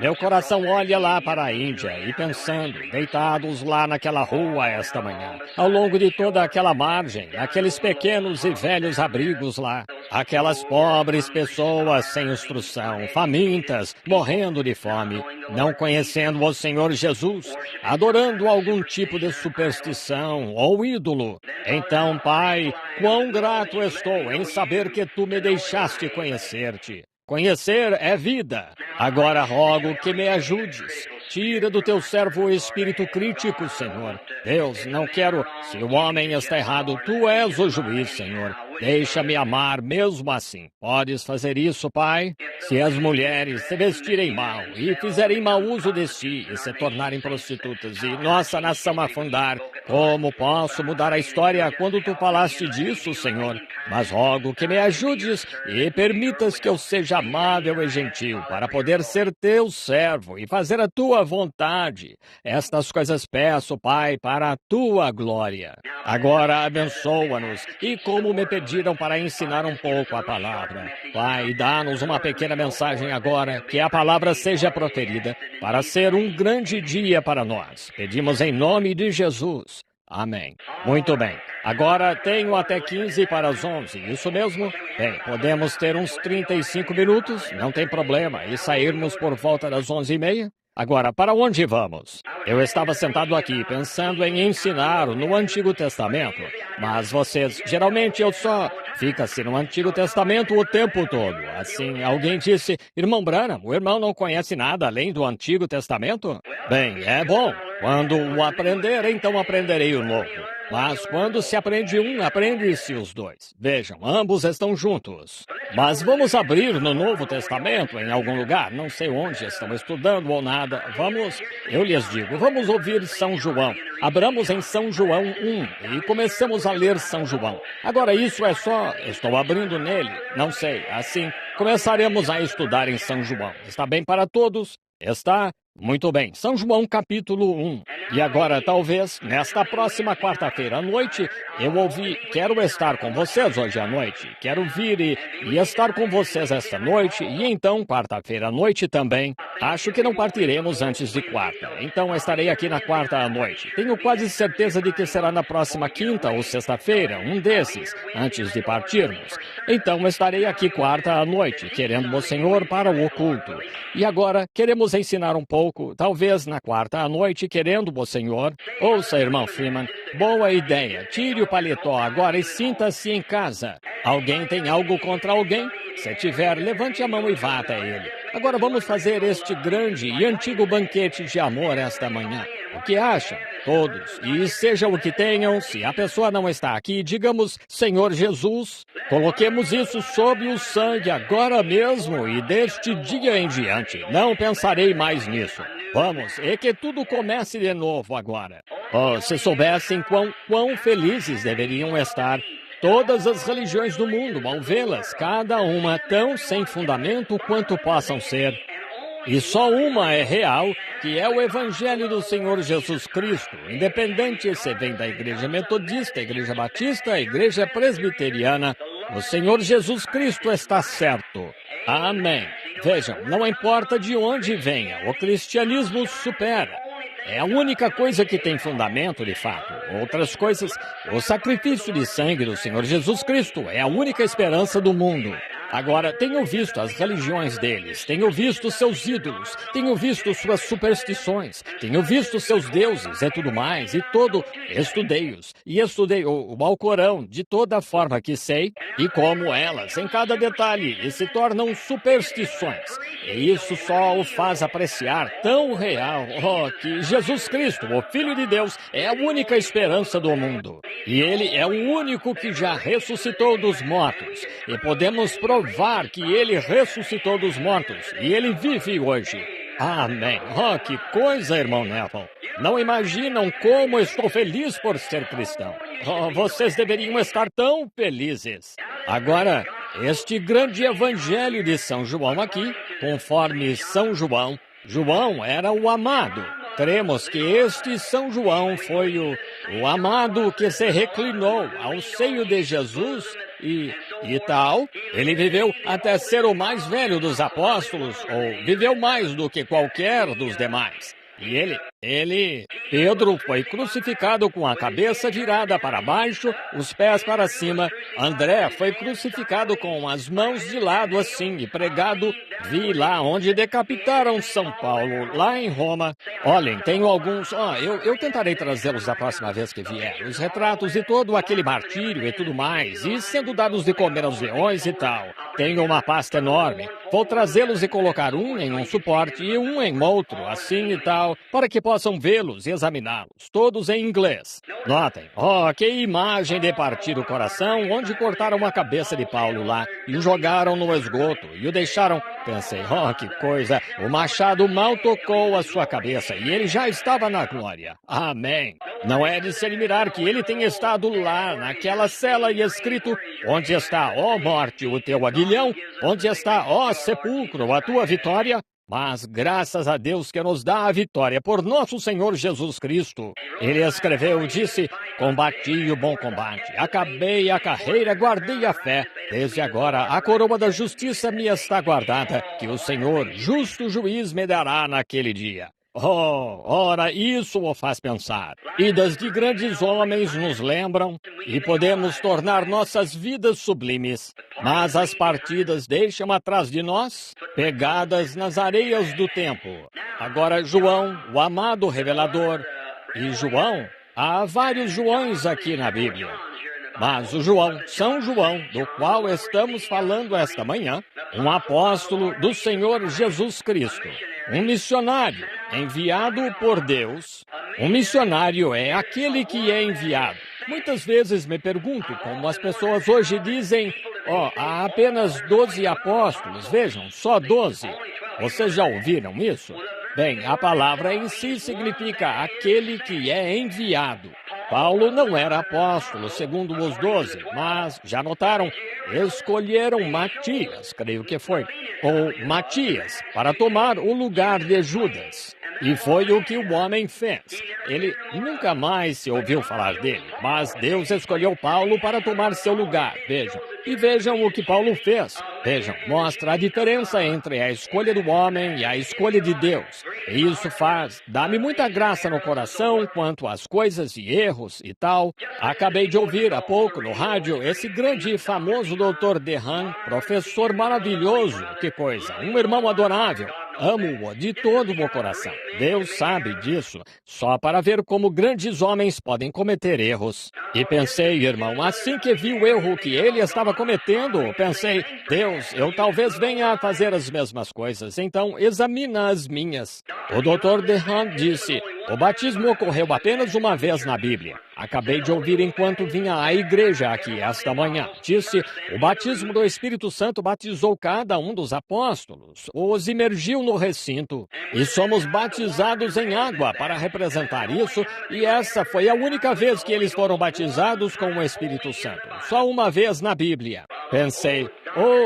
meu coração olha lá para a Índia e pensando, deitados lá naquela rua esta manhã, ao longo de toda aquela margem, aqueles pequenos e velhos abrigos lá, aquelas pobres pessoas sem instrução, famintas, morrendo de fome, não conhecendo o Senhor Jesus, adorando algum tipo de superstição ou ídolo. Então, Pai, quão grato estou em saber que tu me deixaste conhecer-te. Conhecer é vida. Agora rogo que me ajudes. Tira do teu servo o espírito crítico, Senhor. Deus, não quero. Se o homem está errado, tu és o juiz, Senhor. Deixa-me amar mesmo assim. Podes fazer isso, Pai? Se as mulheres se vestirem mal e fizerem mau uso de si e se tornarem prostitutas e nossa nação afundar, como posso mudar a história quando tu falaste disso, Senhor? Mas rogo que me ajudes e permitas que eu seja amável e gentil para poder ser teu servo e fazer a tua vontade. Estas coisas peço, Pai, para a tua glória. Agora abençoa-nos e como me pediram para ensinar um pouco a palavra. Pai, dá-nos uma pequena mensagem agora, que a palavra seja proferida para ser um grande dia para nós. Pedimos em nome de Jesus. Amém. Muito bem. Agora tenho até 15 para as 11, isso mesmo? Bem, podemos ter uns 35 minutos, não tem problema, e sairmos por volta das 11h30? Agora, para onde vamos? Eu estava sentado aqui pensando em ensinar no Antigo Testamento, mas vocês, geralmente eu só fica-se no Antigo Testamento o tempo todo. Assim, alguém disse, irmão Branham, o irmão não conhece nada além do Antigo Testamento? Bem, é bom. Quando o aprender, então aprenderei o novo. Mas quando se aprende um, aprende-se os dois. Vejam, ambos estão juntos. Mas vamos abrir no Novo Testamento em algum lugar, não sei onde estão estudando ou nada. Eu lhes digo, vamos ouvir São João. Abramos em São João 1 e começamos a ler São João. Agora isso é só, estou abrindo nele, não sei, assim, começaremos a estudar em São João. Está bem para todos? Está? Muito bem, São João capítulo 1. E agora, talvez, nesta próxima quarta-feira à noite, quero estar com vocês hoje à noite. Quero vir e estar com vocês esta noite, e então, quarta-feira à noite também. Acho que não partiremos antes de quarta, então estarei aqui na quarta à noite. Tenho quase certeza de que será na próxima quinta ou sexta-feira, um desses, antes de partirmos. Então estarei aqui quarta à noite, querendo o Senhor para o culto. E agora, queremos ensinar um pouco, talvez na quarta à noite, querendo o Senhor. Ouça, irmão Freeman, boa ideia. Tire o paletó agora e sinta-se em casa. Alguém tem algo contra alguém? Se tiver, levante a mão e vá até ele. Agora vamos fazer este grande e antigo banquete de amor esta manhã. O que acham? Todos. E seja o que tenham, se a pessoa não está aqui, digamos, Senhor Jesus, coloquemos isso sob o sangue agora mesmo e deste dia em diante. Não pensarei mais nisso. Vamos, e que tudo comece de novo agora. Oh, se soubessem quão felizes deveriam estar todas as religiões do mundo ao vê-las, cada uma tão sem fundamento quanto possam ser. E só uma é real, que é o Evangelho do Senhor Jesus Cristo, independente se vem da Igreja Metodista, Igreja Batista, Igreja Presbiteriana, o Senhor Jesus Cristo está certo. Amém. Vejam, não importa de onde venha, o cristianismo supera. É a única coisa que tem fundamento, de fato. Outras coisas, o sacrifício de sangue do Senhor Jesus Cristo é a única esperança do mundo. Agora, tenho visto as religiões deles, tenho visto seus ídolos, tenho visto suas superstições, tenho visto seus deuses e tudo mais, e estudei-os, e estudei o Alcorão de toda forma que sei, e como elas, em cada detalhe, e se tornam superstições. E isso só o faz apreciar tão real, que Jesus Cristo, o Filho de Deus, é a única esperança do mundo. E Ele é o único que já ressuscitou dos mortos. E podemos provar que Ele ressuscitou dos mortos. E Ele vive hoje. Amém. Que coisa, irmão Neville. Não imaginam como estou feliz por ser cristão. Vocês deveriam estar tão felizes. Agora, este grande evangelho de São João aqui, conforme São João, João era o amado. Cremos que este São João foi o amado que se reclinou ao seio de Jesus e tal. Ele viveu até ser o mais velho dos apóstolos, ou viveu mais do que qualquer dos demais. E Pedro foi crucificado com a cabeça virada para baixo, os pés para cima. André foi crucificado com as mãos de lado assim e pregado. Vi lá onde decapitaram São Paulo, lá em Roma. Olhem, tenho alguns... eu tentarei trazê-los da próxima vez que vier. Os retratos de todo aquele martírio e tudo mais, e sendo dados de comer aos leões e tal. Tenho uma pasta enorme. Vou trazê-los e colocar um em um suporte e um em outro, assim e tal, para que possam vê-los e examiná-los, todos em inglês. Notem, que imagem de partir o coração, onde cortaram a cabeça de Paulo lá e o jogaram no esgoto e o deixaram. Pensei, que coisa, o machado mal tocou a sua cabeça e ele já estava na glória. Amém. Não é de se admirar que ele tenha estado lá, naquela cela e escrito, onde está, ó morte, o teu aguilhão, onde está, ó sepulcro, a tua vitória? Mas graças a Deus que nos dá a vitória por nosso Senhor Jesus Cristo. Ele escreveu, disse, combati o bom combate, acabei a carreira, guardei a fé. Desde agora a coroa da justiça me está guardada, que o Senhor, justo juiz, me dará naquele dia. Ora, isso o faz pensar. Vidas de grandes homens nos lembram e podemos tornar nossas vidas sublimes. Mas as partidas deixam atrás de nós, pegadas nas areias do tempo. Agora, João, o amado revelador. E João, há vários Joões aqui na Bíblia. Mas o João, São João, do qual estamos falando esta manhã, um apóstolo do Senhor Jesus Cristo, um missionário enviado por Deus. Um missionário é aquele que é enviado. Muitas vezes me pergunto como as pessoas hoje dizem, há apenas 12 apóstolos, vejam, só 12. Vocês já ouviram isso? Bem, a palavra em si significa aquele que é enviado. Paulo não era apóstolo, segundo os 12, mas, já notaram, escolheram Matias, creio que foi, ou Matias, para tomar o lugar de Judas. E foi o que o homem fez. Ele nunca mais se ouviu falar dele, mas Deus escolheu Paulo para tomar seu lugar. Vejam. E vejam o que Paulo fez. Vejam, mostra a diferença entre a escolha do homem e a escolha de Deus. E isso dá-me muita graça no coração quanto às coisas e erros e tal. Acabei de ouvir há pouco no rádio esse grande e famoso Dr. Dehan, professor maravilhoso, que coisa, um irmão adorável. Amo-o de todo o meu coração. Deus sabe disso, só para ver como grandes homens podem cometer erros. E pensei, irmão, assim que vi o erro que ele estava cometendo, pensei, Deus, eu talvez venha a fazer as mesmas coisas, então examina as minhas. O Dr. Dehan disse, o batismo ocorreu apenas uma vez na Bíblia. Acabei de ouvir enquanto vinha à igreja aqui esta manhã. Disse, o batismo do Espírito Santo batizou cada um dos apóstolos, os imergiu no recinto. E somos batizados em água para representar isso, e essa foi a única vez que eles foram batizados com o Espírito Santo. Só uma vez na Bíblia. Pensei,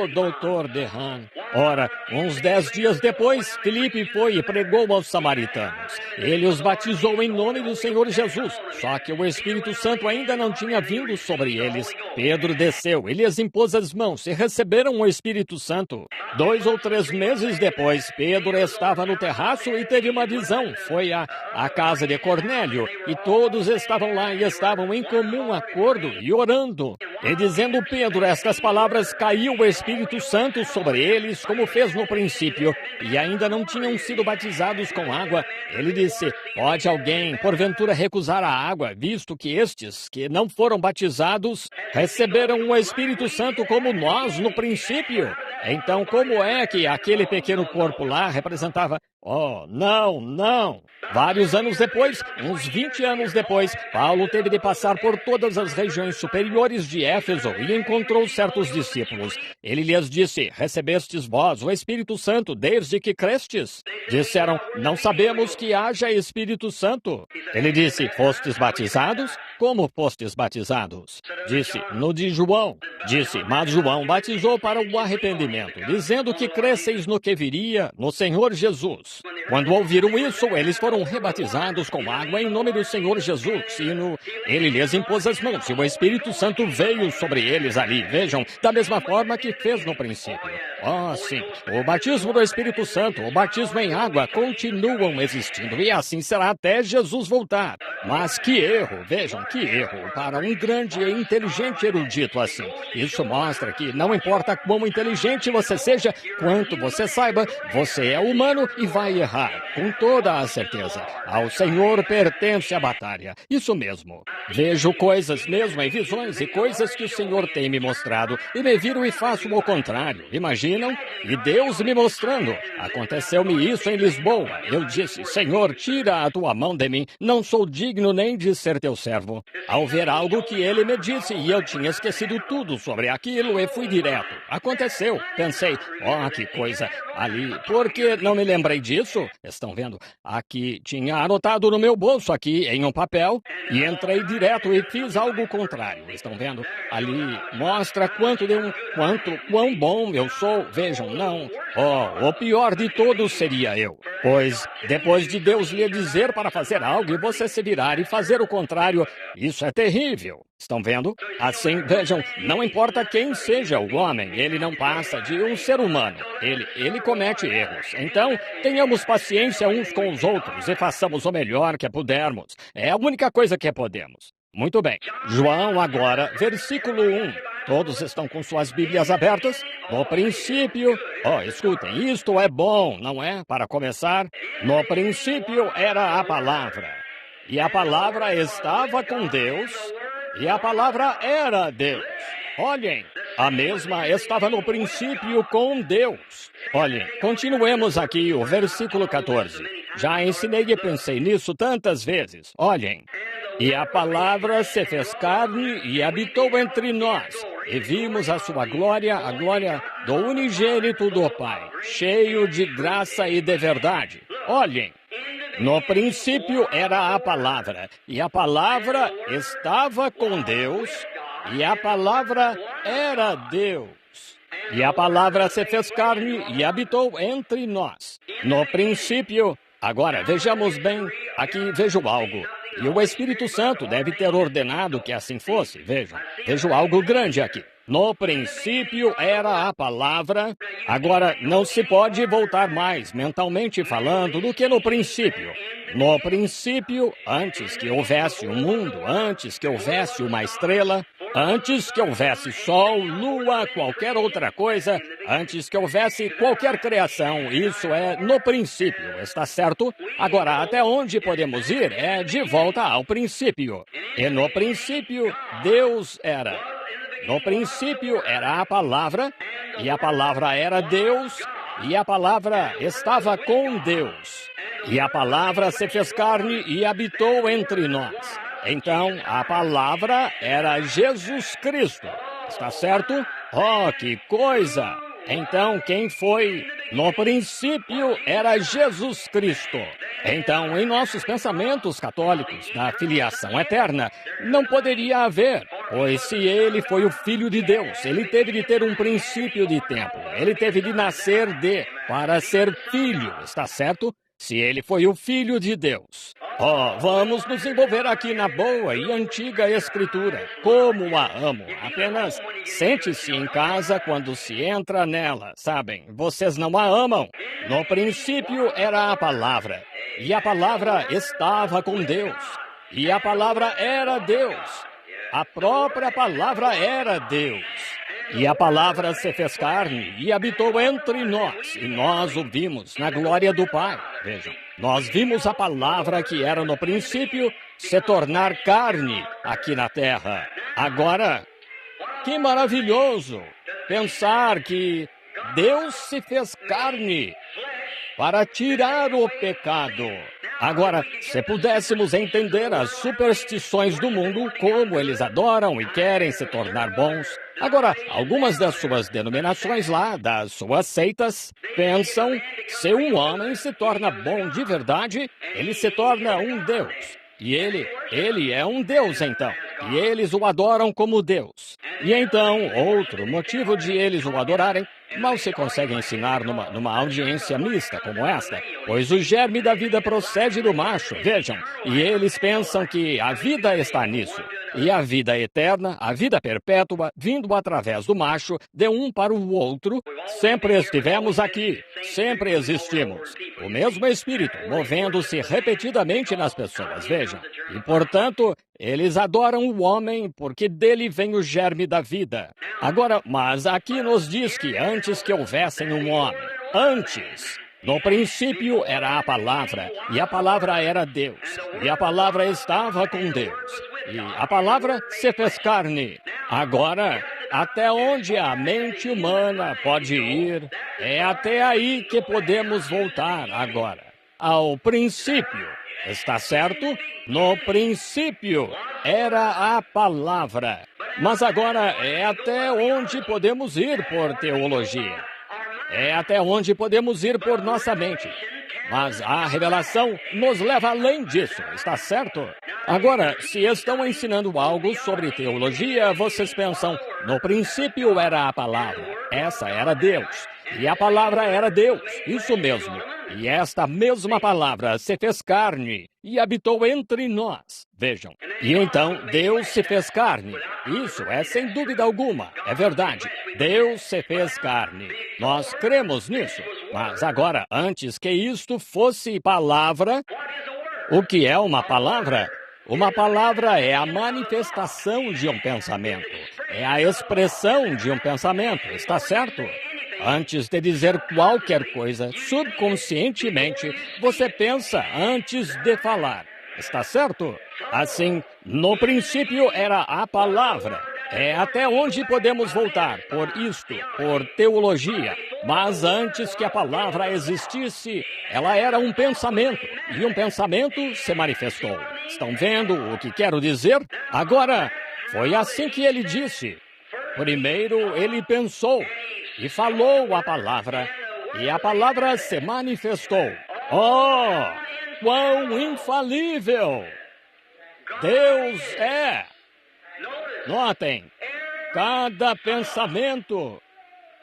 Dr. Dehan. Ora, uns 10 dias depois, Filipe foi e pregou aos samaritanos. Ele os batizou em nome do Senhor Jesus, só que o Espírito Santo ainda não tinha vindo sobre eles. Pedro desceu, ele lhes impôs as mãos e receberam o Espírito Santo. 2 ou 3 meses depois, Pedro estava no terraço e teve uma visão. Foi à casa de Cornélio e todos estavam lá e estavam em comum acordo e orando. E dizendo Pedro estas palavras, caiu o Espírito Santo sobre eles, como fez no princípio, e ainda não tinham sido batizados com água. Ele disse: pode alguém, porventura, recusar a água, visto que estes, que não foram batizados, receberam o Espírito Santo como nós no princípio? Então, como é que aquele pequeno corpo lá representava? Oh, não! Vários anos depois, uns 20 anos depois, Paulo teve de passar por todas as regiões superiores de Éfeso e encontrou certos discípulos. Ele lhes disse: recebestes vós o Espírito Santo desde que crestes? Disseram: não sabemos que haja Espírito Santo. Ele disse: fostes batizados? Como fostes batizados? Disse: no de João. Disse: mas João batizou para o arrependimento, dizendo que cresceis no que viria, no Senhor Jesus. Quando ouviram isso, eles foram rebatizados com água em nome do Senhor Jesus. Ele lhes impôs as mãos e o Espírito Santo veio sobre eles ali. Vejam, da mesma forma que fez no princípio. Oh, sim, o batismo do Espírito Santo, o batismo em água continuam existindo e assim será até Jesus voltar. Mas que erro, vejam, que erro para um grande e inteligente erudito assim. Isso mostra que não importa quão inteligente você seja, quanto você saiba, você é humano e vai errar, com toda a certeza. Ao Senhor pertence a batalha. Isso mesmo. Vejo coisas mesmo em visões e coisas que o Senhor tem me mostrado e me viro e faço o contrário. Imaginam? E Deus me mostrando. Aconteceu-me isso em Lisboa. Eu disse: Senhor, tira a tua mão de mim. Não sou digno nem de ser teu servo. Ao ver algo que ele me disse e eu tinha esquecido tudo sobre aquilo e fui direto. Aconteceu. Pensei: oh, que coisa ali. Por que não me lembrei disso? Estão vendo? Aqui tinha anotado no meu bolso aqui em um papel e entrei direto e fiz algo contrário. Estão vendo? Ali mostra quão bom eu sou. Vejam, não. Oh, o pior de todos seria eu. Pois, depois de Deus lhe dizer para fazer algo e você se virar e fazer o contrário, isso é terrível. Estão vendo? Assim, vejam, não importa quem seja o homem, ele não passa de um ser humano. Ele comete erros. Então, tenhamos paciência uns com os outros e façamos o melhor que pudermos. É a única coisa que podemos. Muito bem. João agora, versículo 1. Todos estão com suas Bíblias abertas? No princípio... Oh, escutem, isto é bom, não é? Para começar, no princípio era a palavra. E a palavra estava com Deus, e a palavra era Deus. Olhem, a mesma estava no princípio com Deus. Olhem, continuemos aqui o versículo 14. Já ensinei e pensei nisso tantas vezes. Olhem. E a palavra se fez carne e habitou entre nós. E vimos a sua glória, a glória do unigênito do Pai, cheio de graça e de verdade. Olhem, no princípio era a palavra, e a palavra estava com Deus, e a palavra era Deus. E a palavra se fez carne e habitou entre nós. No princípio, agora vejamos bem, aqui vejo algo. E o Espírito Santo deve ter ordenado que assim fosse. Vejo algo grande aqui. No princípio era a palavra. Agora, não se pode voltar mais, mentalmente falando, do que no princípio. No princípio, antes que houvesse um mundo, antes que houvesse uma estrela, antes que houvesse sol, lua, qualquer outra coisa, antes que houvesse qualquer criação, isso é no princípio, está certo? Agora, até onde podemos ir é de volta ao princípio. E no princípio, Deus era. No princípio era a palavra, e a palavra era Deus, e a palavra estava com Deus. E a palavra se fez carne e habitou entre nós. Então, a palavra era Jesus Cristo. Está certo? Oh, que coisa! Então, quem foi? No princípio era Jesus Cristo. Então, em nossos pensamentos católicos da filiação eterna, não poderia haver, pois se ele foi o Filho de Deus, ele teve de ter um princípio de tempo. Ele teve de nascer para ser filho, está certo? Se ele foi o Filho de Deus. Oh, vamos nos envolver aqui na boa e antiga Escritura. Como a amo. Apenas sente-se em casa quando se entra nela. Sabem, vocês não a amam. No princípio era a palavra. E a palavra estava com Deus. E a palavra era Deus. a própria palavra era Deus. E a palavra se fez carne e habitou entre nós, e nós o vimos na glória do Pai. Vejam, nós vimos a palavra que era no princípio se tornar carne aqui na terra. Agora, que maravilhoso pensar que Deus se fez carne para tirar o pecado. Agora, se pudéssemos entender as superstições do mundo, como eles adoram e querem se tornar bons. Agora, algumas das suas denominações lá, das suas seitas, pensam se um homem se torna bom de verdade, ele se torna um Deus. E ele é um Deus, então. E eles o adoram como Deus. E então, outro motivo de eles o adorarem, mal se consegue ensinar numa audiência mista como esta, pois o germe da vida procede do macho, vejam, e eles pensam que a vida está nisso. E a vida eterna, a vida perpétua, vindo através do macho, de um para o outro, sempre estivemos aqui, sempre existimos. O mesmo Espírito, movendo-se repetidamente nas pessoas, vejam. E, portanto, eles adoram o homem porque dele vem o germe da vida. Agora, mas aqui nos diz que antes que houvessem um homem, antes, no princípio era a palavra, e a palavra era Deus, e a palavra estava com Deus, e a palavra se fez carne. Agora, até onde a mente humana pode ir, é até aí que podemos voltar agora, ao princípio. Está certo? No princípio era a palavra. Mas agora é até onde podemos ir por teologia. É até onde podemos ir por nossa mente. Mas a revelação nos leva além disso, está certo? Agora, se estão ensinando algo sobre teologia, vocês pensam, no princípio era a palavra, essa era Deus, e a palavra era Deus, isso mesmo. E esta mesma palavra se fez carne e habitou entre nós. Vejam. E então Deus se fez carne. Isso é sem dúvida alguma. É verdade. Deus se fez carne. Nós cremos nisso. Mas agora, antes que isto fosse palavra, o que é uma palavra? Uma palavra é a manifestação de um pensamento. É a expressão de um pensamento. Está certo? Antes de dizer qualquer coisa, subconscientemente, você pensa antes de falar. Está certo? Assim, no princípio era a palavra. É até onde podemos voltar por isto, por teologia. Mas antes que a palavra existisse, ela era um pensamento. E um pensamento se manifestou. Estão vendo o que quero dizer? Agora, foi assim que ele disse. Primeiro ele pensou. E falou a palavra, e a palavra se manifestou. Oh, quão infalível Deus é! Notem, cada pensamento,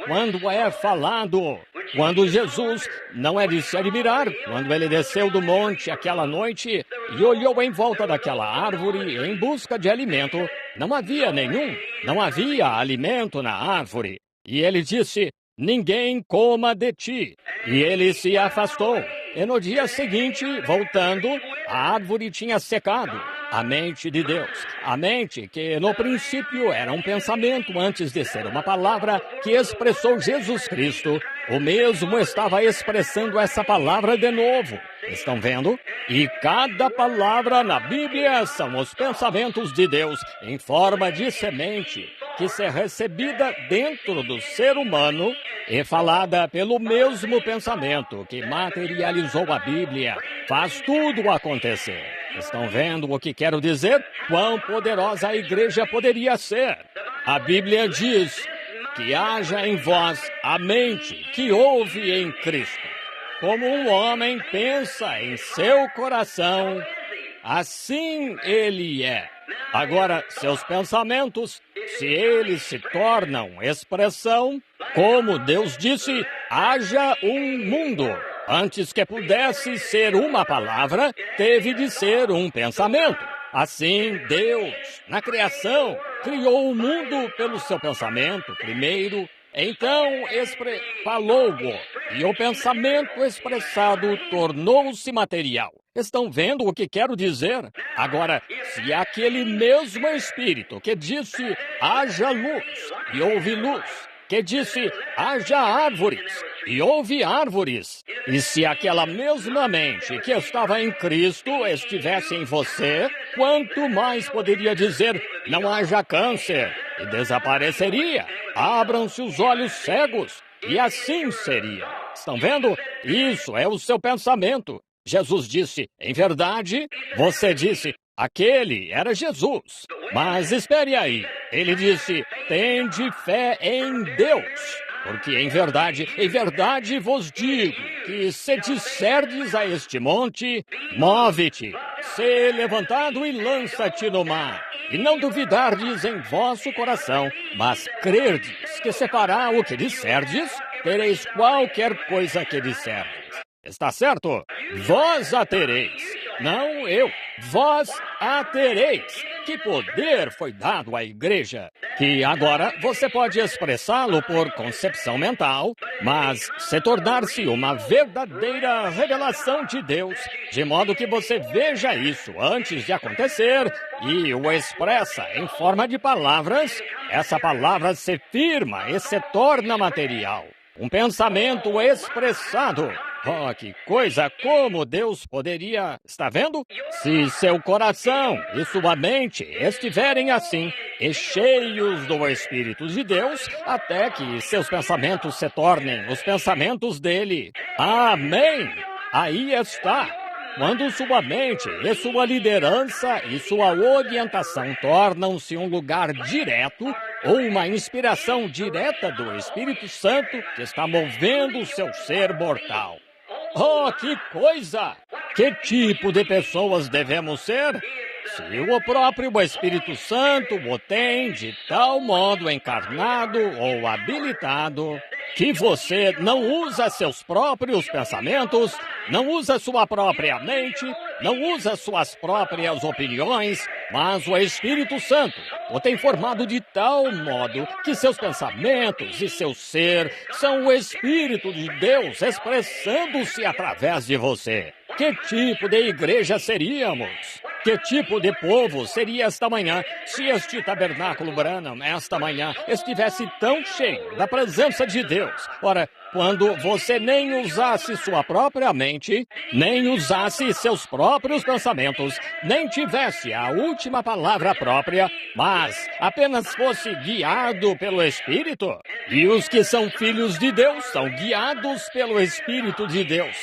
quando é falado, quando Jesus, não é de se admirar, quando ele desceu do monte aquela noite e olhou em volta daquela árvore em busca de alimento, não havia nenhum, não havia alimento na árvore. E ele disse, ninguém coma de ti. E ele se afastou. E no dia seguinte, voltando, a árvore tinha secado. A mente de Deus. A mente que no princípio era um pensamento antes de ser uma palavra que expressou Jesus Cristo. O mesmo estava expressando essa palavra de novo. Estão vendo? E cada palavra na Bíblia são os pensamentos de Deus em forma de semente, que se é recebida dentro do ser humano e falada pelo mesmo pensamento que materializou a Bíblia. Faz tudo acontecer. Estão vendo o que quero dizer? Quão poderosa a igreja poderia ser. A Bíblia diz que haja em vós a mente que ouve em Cristo. Como um homem pensa em seu coração, assim ele é. Agora, seus pensamentos, se eles se tornam expressão, como Deus disse, haja um mundo. Antes que pudesse ser uma palavra, teve de ser um pensamento. Assim, Deus, na criação, criou o mundo pelo seu pensamento primeiro, então falou-o, e o pensamento expressado tornou-se material. Estão vendo o que quero dizer? Agora, se aquele mesmo Espírito que disse haja luz e houve luz, que disse haja árvores e houve árvores, e se aquela mesma mente que estava em Cristo estivesse em você, quanto mais poderia dizer não haja câncer e desapareceria? Abram-se os olhos cegos e assim seria. Estão vendo? Isso é o seu pensamento. Jesus disse, em verdade, você disse, aquele era Jesus. Mas espere aí, ele disse, tende fé em Deus. Porque em verdade vos digo, que se disserdes a este monte, move-te, sê levantado e lança-te no mar. E não duvidardes em vosso coração, mas crerdes que se fará o que disserdes, tereis qualquer coisa que disserdes. Está certo? Vós a tereis. Não eu. Vós a tereis. Que poder foi dado à igreja? Que agora você pode expressá-lo por concepção mental, mas se tornar-se uma verdadeira revelação de Deus, de modo que você veja isso antes de acontecer e o expressa em forma de palavras, essa palavra se firma e se torna material. Um pensamento expressado. Oh, que coisa! Como Deus poderia... Está vendo? Se seu coração e sua mente estiverem assim, e cheios do Espírito de Deus, até que seus pensamentos se tornem os pensamentos dele. Amém! Aí está. Quando sua mente e sua liderança e sua orientação tornam-se um lugar direto ou uma inspiração direta do Espírito Santo que está movendo o seu ser mortal. Oh, que coisa! Que tipo de pessoas devemos ser? Se o próprio Espírito Santo o tem de tal modo encarnado ou habilitado que você não usa seus próprios pensamentos, não usa sua própria mente, não usa suas próprias opiniões, mas o Espírito Santo o tem formado de tal modo que seus pensamentos e seu ser são o Espírito de Deus expressando-se através de você. Que tipo de igreja seríamos? Que tipo de povo seria esta manhã se este tabernáculo Branham, esta manhã, estivesse tão cheio da presença de Deus? Ora, quando você nem usasse sua própria mente, nem usasse seus próprios pensamentos, nem tivesse a última palavra própria, mas apenas fosse guiado pelo Espírito. E os que são filhos de Deus são guiados pelo Espírito de Deus.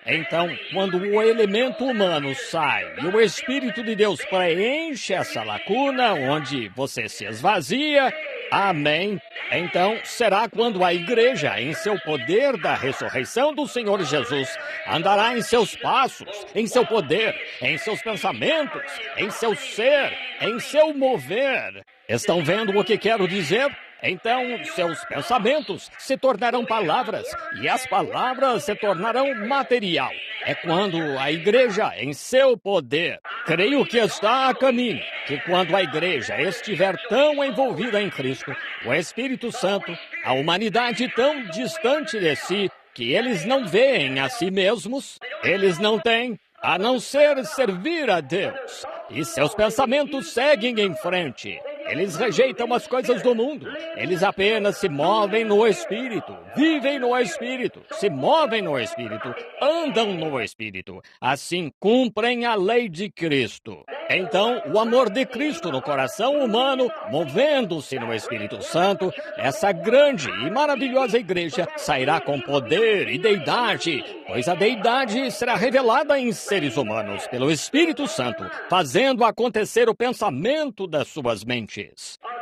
Então, quando o elemento humano sai e o Espírito de Deus preenche essa lacuna onde você se esvazia, amém. Então, será quando a igreja, em seu poder da ressurreição do Senhor Jesus, andará em seus passos, em seu poder, em seus pensamentos, em seu ser, em seu mover. Estão vendo o que quero dizer? Então, seus pensamentos se tornarão palavras, e as palavras se tornarão material. É quando a igreja, em seu poder, creio que está a caminho, que quando a igreja estiver tão envolvida em Cristo, o Espírito Santo, a humanidade tão distante de si, que eles não veem a si mesmos, eles não têm, a não ser servir a Deus, e seus pensamentos seguem em frente. Eles rejeitam as coisas do mundo. Eles apenas se movem no Espírito, vivem no Espírito, se movem no Espírito, andam no Espírito. Assim cumprem a lei de Cristo. Então, o amor de Cristo no coração humano, movendo-se no Espírito Santo, essa grande e maravilhosa igreja sairá com poder e deidade, pois a deidade será revelada em seres humanos pelo Espírito Santo, fazendo acontecer o pensamento das suas mentes.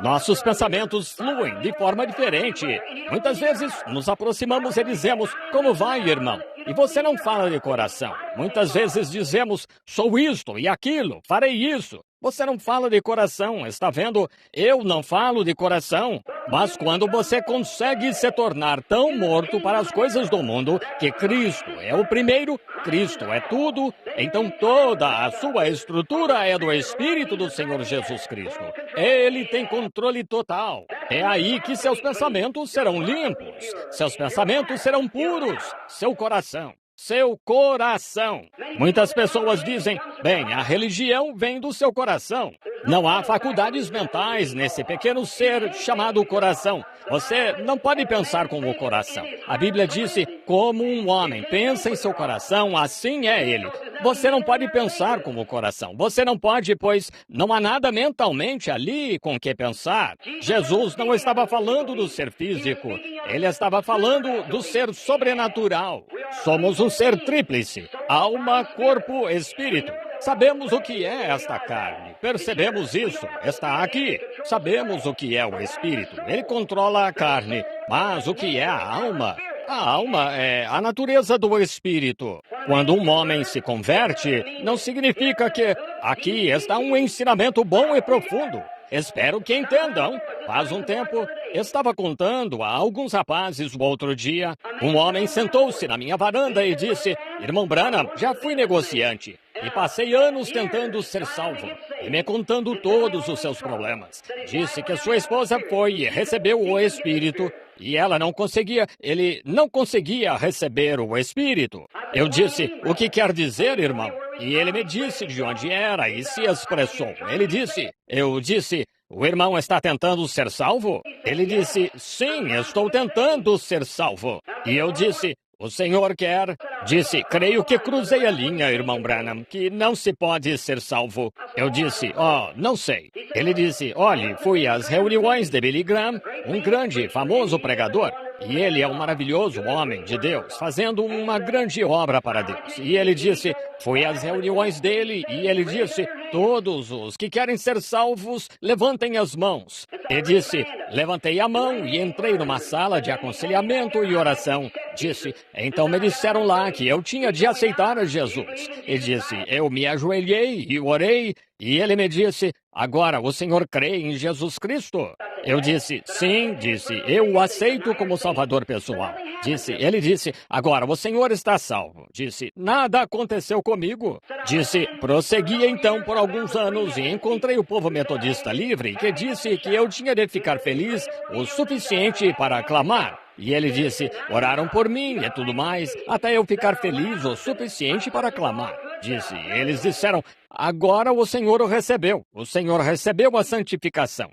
Nossos pensamentos fluem de forma diferente. Muitas vezes nos aproximamos e dizemos, como vai, irmão? E você não fala de coração. Muitas vezes dizemos, sou isto e aquilo, farei isso. Você não fala de coração, está vendo? Eu não falo de coração. Mas quando você consegue se tornar tão morto para as coisas do mundo, que Cristo é o primeiro, Cristo é tudo, então toda a sua estrutura é do Espírito do Senhor Jesus Cristo. Ele tem controle total. É aí que seus pensamentos serão limpos, seus pensamentos serão puros, seu coração. seu coração. Muitas pessoas dizem, bem, a religião vem do seu coração. Não há faculdades mentais nesse pequeno ser chamado coração. Você não pode pensar como o coração. A Bíblia disse, como um homem pensa em seu coração, assim é ele. Você não pode pensar como o coração. Você não pode, pois não há nada mentalmente ali com que pensar. Jesus não estava falando do ser físico. Ele estava falando do ser sobrenatural. Somos um ser tríplice, alma, corpo, espírito. Sabemos o que é esta carne. Percebemos isso. Está aqui. Sabemos o que é o espírito. Ele controla a carne. Mas o que é a alma? A alma é a natureza do espírito. Quando um homem se converte, não significa que aqui está um ensinamento bom e profundo. Espero que entendam. Faz um tempo, estava contando a alguns rapazes o outro dia. Um homem sentou-se na minha varanda e disse, irmão Branham, já fui negociante. E passei anos tentando ser salvo, e me contando todos os seus problemas. Disse que sua esposa foi e recebeu o Espírito, e ele não conseguia receber o Espírito. Eu disse, o que quer dizer, irmão? E ele me disse de onde era e se expressou. Eu disse, o irmão está tentando ser salvo? Ele disse, sim, estou tentando ser salvo. E eu disse, o senhor quer? Disse, creio que cruzei a linha, irmão Branham, que não se pode ser salvo. Eu disse, não sei. Ele disse, olhe, fui às reuniões de Billy Graham, um grande, famoso pregador. E ele é um maravilhoso homem de Deus, fazendo uma grande obra para Deus. E ele disse, fui às reuniões dele, e ele disse, todos os que querem ser salvos, levantem as mãos. E disse, levantei a mão e entrei numa sala de aconselhamento e oração. Disse, então me disseram lá que eu tinha de aceitar a Jesus. E disse, eu me ajoelhei e orei, e ele me disse, agora o senhor crê em Jesus Cristo? Eu disse, sim, eu o aceito como salvador pessoal. Ele disse, agora o senhor está salvo. Disse, nada aconteceu comigo. Disse, prossegui então por alguns anos e encontrei o povo metodista livre que disse que eu tinha de ficar feliz o suficiente para clamar. E ele disse, oraram por mim e tudo mais, até eu ficar feliz o suficiente para clamar. Eles disseram, agora o Senhor o recebeu a santificação.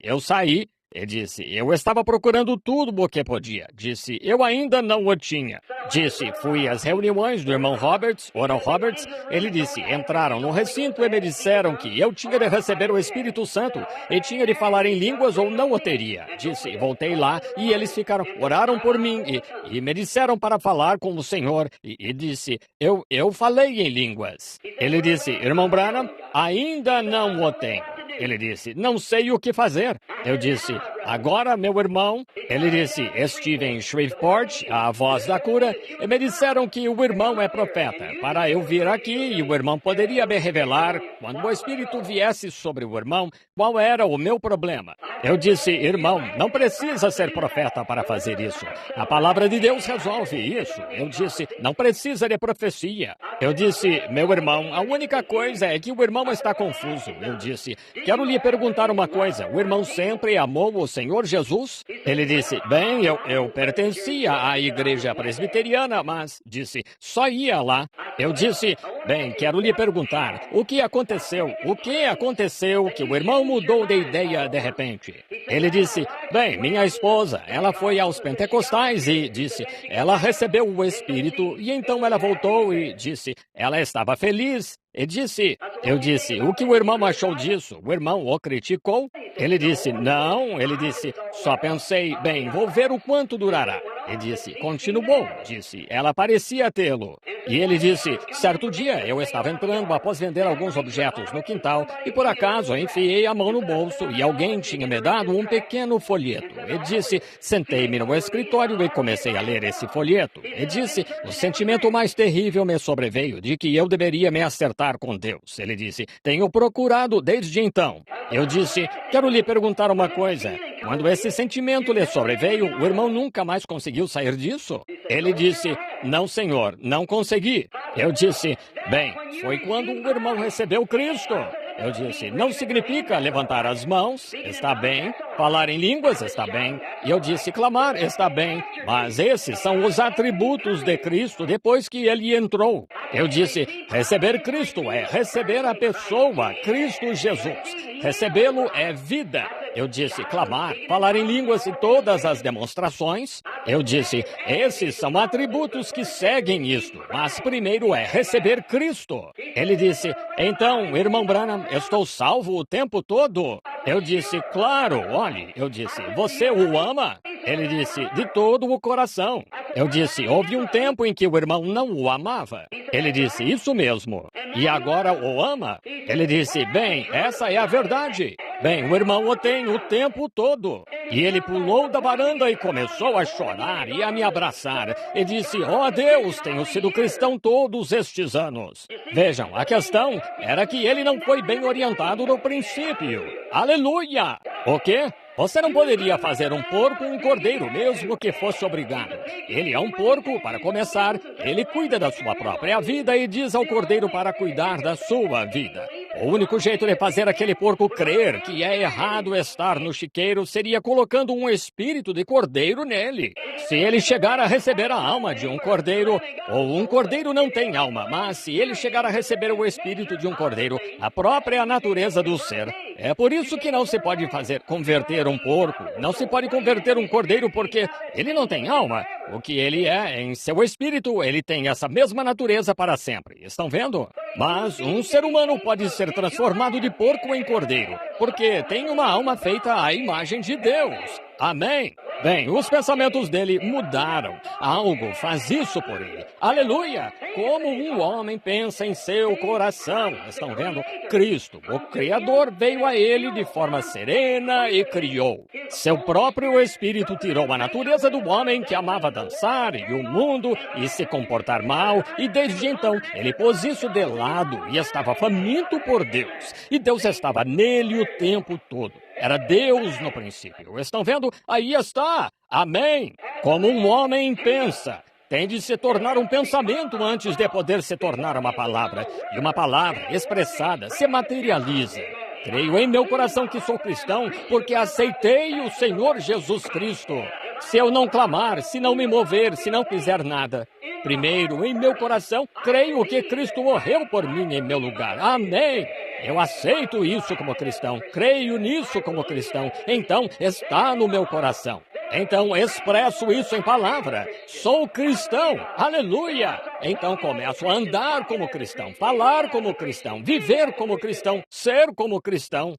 Eu saí. E disse, eu estava procurando tudo o que podia. Disse, eu ainda não o tinha. Disse, fui às reuniões do irmão Roberts, Oral Roberts. Ele disse, entraram no recinto e me disseram que eu tinha de receber o Espírito Santo e tinha de falar em línguas ou não o teria. Disse, voltei lá e eles oraram por mim e me disseram para falar com o Senhor. E disse, eu falei em línguas. Ele disse, irmão Branham, ainda não o tenho. Ele disse, não sei o que fazer. Eu disse, agora, meu irmão. Ele disse, estive em Shreveport, a voz da cura, e me disseram que o irmão é profeta, para eu vir aqui e o irmão poderia me revelar, quando o Espírito viesse sobre o irmão, qual era o meu problema. Eu disse, irmão, não precisa ser profeta para fazer isso. A palavra de Deus resolve isso. Eu disse, não precisa de profecia. Eu disse, meu irmão, a única coisa é que o irmão está confuso. Eu disse, quero lhe perguntar uma coisa. O irmão sempre amou o Senhor Jesus? Ele disse, bem, eu pertencia à igreja presbiteriana, mas, só ia lá. Eu disse, bem, quero lhe perguntar, o que aconteceu? O que aconteceu que o irmão mudou de ideia de repente? Ele disse, bem, minha esposa, ela foi aos pentecostais e ela recebeu o Espírito e então ela voltou e ela estava feliz. Eu disse, o que o irmão achou disso? O irmão o criticou? Ele disse, não. Ele disse, só pensei, bem, vou ver o quanto durará. Ele continuou. Ela parecia tê-lo. E ele disse, certo dia eu estava entrando após vender alguns objetos no quintal e por acaso enfiei a mão no bolso e alguém tinha me dado um pequeno folheto. Ele sentei-me no escritório e comecei a ler esse folheto. Ele o sentimento mais terrível me sobreveio de que eu deveria me acertar com Deus. Ele tenho procurado desde então. Eu quero lhe perguntar uma coisa. Quando esse sentimento lhe sobreveio, o irmão nunca mais conseguiu sair disso? Ele não, senhor, não consegui. Eu bem, foi quando o irmão recebeu Cristo. Eu disse, não significa levantar as mãos, está bem. Falar em línguas, está bem. E eu disse, clamar, está bem. Mas esses são os atributos de Cristo depois que ele entrou. Eu disse, receber Cristo é receber a pessoa, Cristo Jesus. Recebê-lo é vida. Eu disse, clamar, falar em línguas e todas as demonstrações. Eu disse, esses são atributos que seguem isto, mas primeiro é receber Cristo. Ele disse, então, irmão Branham, estou salvo o tempo todo? Eu disse, claro, olhe. Eu disse, você o ama? Ele disse, de todo o coração. Eu disse, houve um tempo em que o irmão não o amava. Ele disse, isso mesmo. E agora o ama? Ele disse, bem, essa é a verdade. Bem, o irmão o tem o tempo todo. E ele pulou da varanda e começou a chorar e a me abraçar. E disse, oh Deus, tenho sido cristão todos estes anos. Vejam, a questão era que ele não foi bem orientado no princípio. Aleluia! O quê? Você não poderia fazer um porco um cordeiro, mesmo que fosse obrigado. Ele é um porco, para começar. Ele cuida da sua própria vida e diz ao cordeiro para cuidar da sua vida. O único jeito de fazer aquele porco crer que é errado estar no chiqueiro seria colocando um espírito de cordeiro nele. Se ele chegar a receber a alma de um cordeiro, ou um cordeiro não tem alma, mas se ele chegar a receber o espírito de um cordeiro, a própria natureza do ser. É por isso que não se pode converter um porco, não se pode converter um cordeiro porque ele não tem alma. O que ele é, em seu espírito, ele tem essa mesma natureza para sempre. Estão vendo? Mas um ser humano pode ser transformado de porco em cordeiro, porque tem uma alma feita à imagem de Deus. Amém? Bem, os pensamentos dele mudaram. Algo faz isso por ele. Aleluia! Como um homem pensa em seu coração. Estão vendo? Cristo, o Criador, veio a ele de forma serena e criou. Seu próprio espírito tirou a natureza do homem que amava dançar e o mundo e se comportar mal, e desde então ele pôs isso de lado e estava faminto por Deus. E Deus estava nele o tempo todo. Era Deus no princípio. Estão vendo? Aí está. Amém. Como um homem pensa. Tem de se tornar um pensamento antes de poder se tornar uma palavra. E uma palavra expressada se materializa. Creio em meu coração que sou cristão porque aceitei o Senhor Jesus Cristo. Se eu não clamar, se não me mover, se não fizer nada. Primeiro, em meu coração, creio que Cristo morreu por mim em meu lugar. Amém. Eu aceito isso como cristão. Creio nisso como cristão. Então, está no meu coração. Então, expresso isso em palavra. Sou cristão. Aleluia! Então, começo a andar como cristão, falar como cristão, viver como cristão, ser como cristão.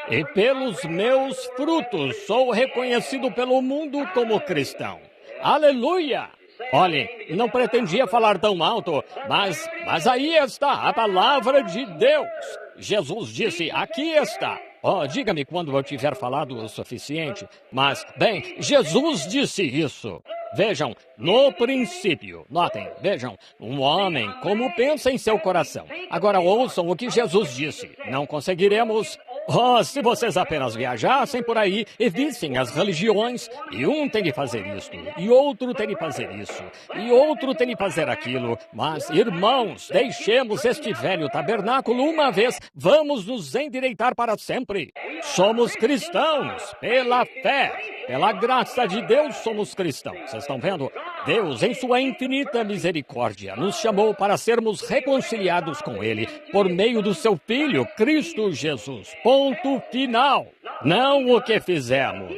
E pelos meus frutos sou reconhecido pelo mundo como cristão. Aleluia! Olhem, não pretendia falar tão alto, mas aí está a palavra de Deus. Jesus disse, aqui está. Oh, diga-me quando eu tiver falado o suficiente. Mas, bem, Jesus disse isso. Vejam, no princípio, notem, vejam, um homem como pensa em seu coração. Agora ouçam o que Jesus disse. Não conseguiremos... Oh, se vocês apenas viajassem por aí e vissem as religiões, e um tem de fazer isto, e outro tem de fazer isso, e outro tem de fazer aquilo. Mas, irmãos, deixemos este velho tabernáculo uma vez, vamos nos endireitar para sempre. Somos cristãos, pela fé, pela graça de Deus somos cristãos. Vocês estão vendo? Deus, em sua infinita misericórdia, nos chamou para sermos reconciliados com Ele por meio do seu Filho, Cristo Jesus. Ponto final. Não o que fizemos,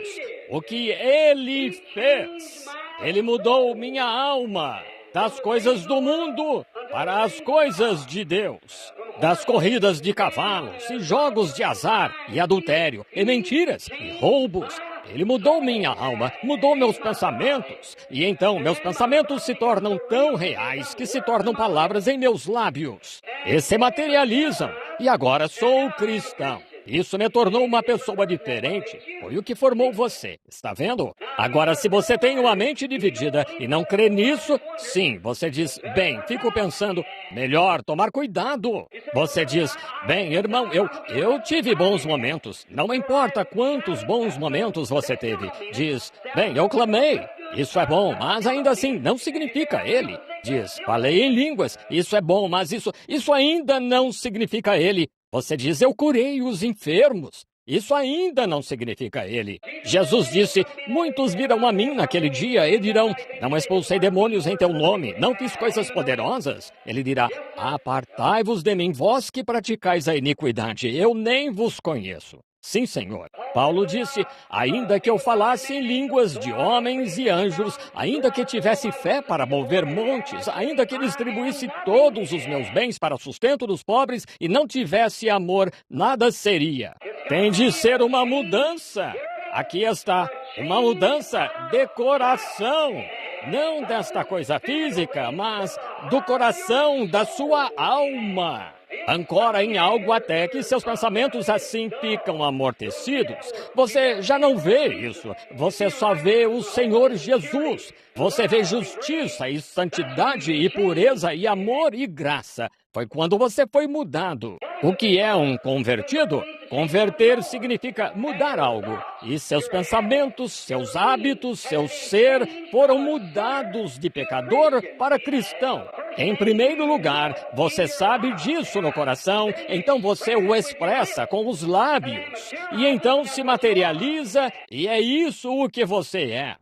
o que Ele fez. Ele mudou minha alma das coisas do mundo para as coisas de Deus. Das corridas de cavalos e jogos de azar e adultério e mentiras e roubos. Ele mudou minha alma, mudou meus pensamentos. E então meus pensamentos se tornam tão reais que se tornam palavras em meus lábios. E se materializam. E agora sou cristão. Isso me tornou uma pessoa diferente. Foi o que formou você. Está vendo? Agora, se você tem uma mente dividida e não crê nisso, sim, você diz, bem, fico pensando, melhor tomar cuidado. Você diz, bem, irmão, eu tive bons momentos. Não importa quantos bons momentos você teve. Diz, bem, eu clamei. Isso é bom, mas ainda assim não significa ele. Diz, falei em línguas. Isso é bom, mas isso ainda não significa ele. Você diz, eu curei os enfermos. Isso ainda não significa ele. Jesus disse, muitos virão a mim naquele dia e dirão, não expulsei demônios em teu nome, não fiz coisas poderosas. Ele dirá, apartai-vos de mim, vós que praticais a iniquidade, eu nem vos conheço. Sim, Senhor. Paulo disse, ainda que eu falasse em línguas de homens e anjos, ainda que tivesse fé para mover montes, ainda que distribuísse todos os meus bens para o sustento dos pobres e não tivesse amor, nada seria. Tem de ser uma mudança. Aqui está, uma mudança de coração. Não desta coisa física, mas do coração, da sua alma. Ancora em algo até que seus pensamentos assim ficam amortecidos. Você já não vê isso. Você só vê o Senhor Jesus. Você vê justiça e santidade e pureza e amor e graça. Foi quando você foi mudado. O que é um convertido? Converter significa mudar algo. E seus pensamentos, seus hábitos, seu ser foram mudados de pecador para cristão. Em primeiro lugar, você sabe disso no coração, então você o expressa com os lábios. E então se materializa, e é isso o que você é.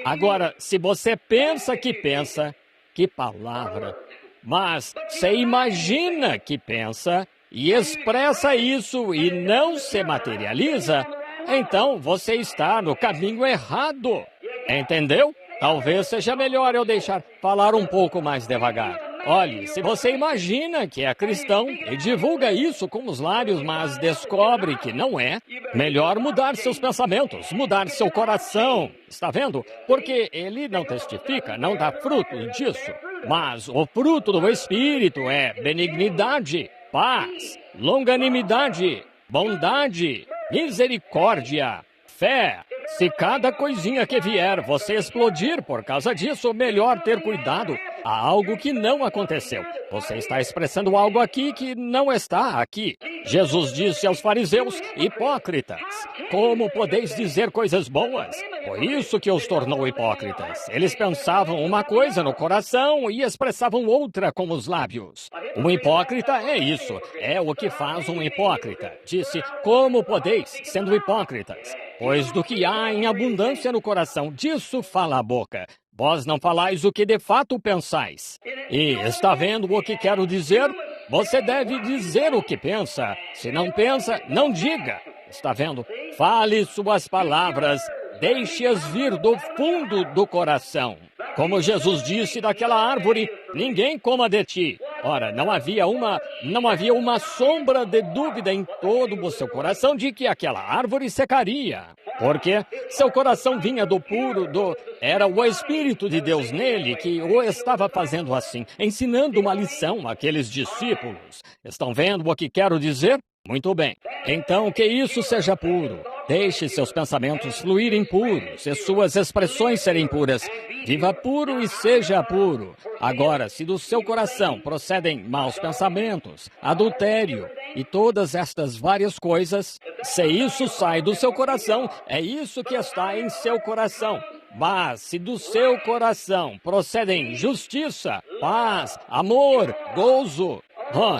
Agora, se você pensa, que palavra. Mas você imagina que pensa e expressa isso e não se materializa, então você está no caminho errado. Entendeu? Talvez seja melhor eu deixar falar um pouco mais devagar. Olhe, se você imagina que é cristão e divulga isso com os lábios, mas descobre que não é, melhor mudar seus pensamentos, mudar seu coração. Está vendo? Porque ele não testifica, não dá fruto disso. Mas o fruto do Espírito é benignidade, paz, longanimidade, bondade, misericórdia, fé. Se cada coisinha que vier você explodir por causa disso, melhor ter cuidado. Há algo que não aconteceu. Você está expressando algo aqui que não está aqui. Jesus disse aos fariseus, hipócritas, como podeis dizer coisas boas? Por isso que os tornou hipócritas. Eles pensavam uma coisa no coração e expressavam outra com os lábios. Um hipócrita é isso, é o que faz um hipócrita. Disse, como podeis, sendo hipócritas? Pois do que há em abundância no coração, disso fala a boca. Vós não falais o que de fato pensais. E está vendo o que quero dizer? Você deve dizer o que pensa. Se não pensa, não diga. Está vendo? Fale suas palavras. Deixe-as vir do fundo do coração. Como Jesus disse daquela árvore, ninguém coma de ti. Ora, não havia uma sombra de dúvida em todo o seu coração de que aquela árvore secaria. Porque seu coração vinha do puro, era o Espírito de Deus nele que o estava fazendo assim, ensinando uma lição àqueles discípulos. Estão vendo o que quero dizer? Muito bem. Então, que isso seja puro. Deixe seus pensamentos fluírem puros e suas expressões serem puras. Viva puro e seja puro. Agora, se do seu coração procedem maus pensamentos, adultério e todas estas várias coisas, se isso sai do seu coração, é isso que está em seu coração. Mas se do seu coração procedem justiça, paz, amor, gozo,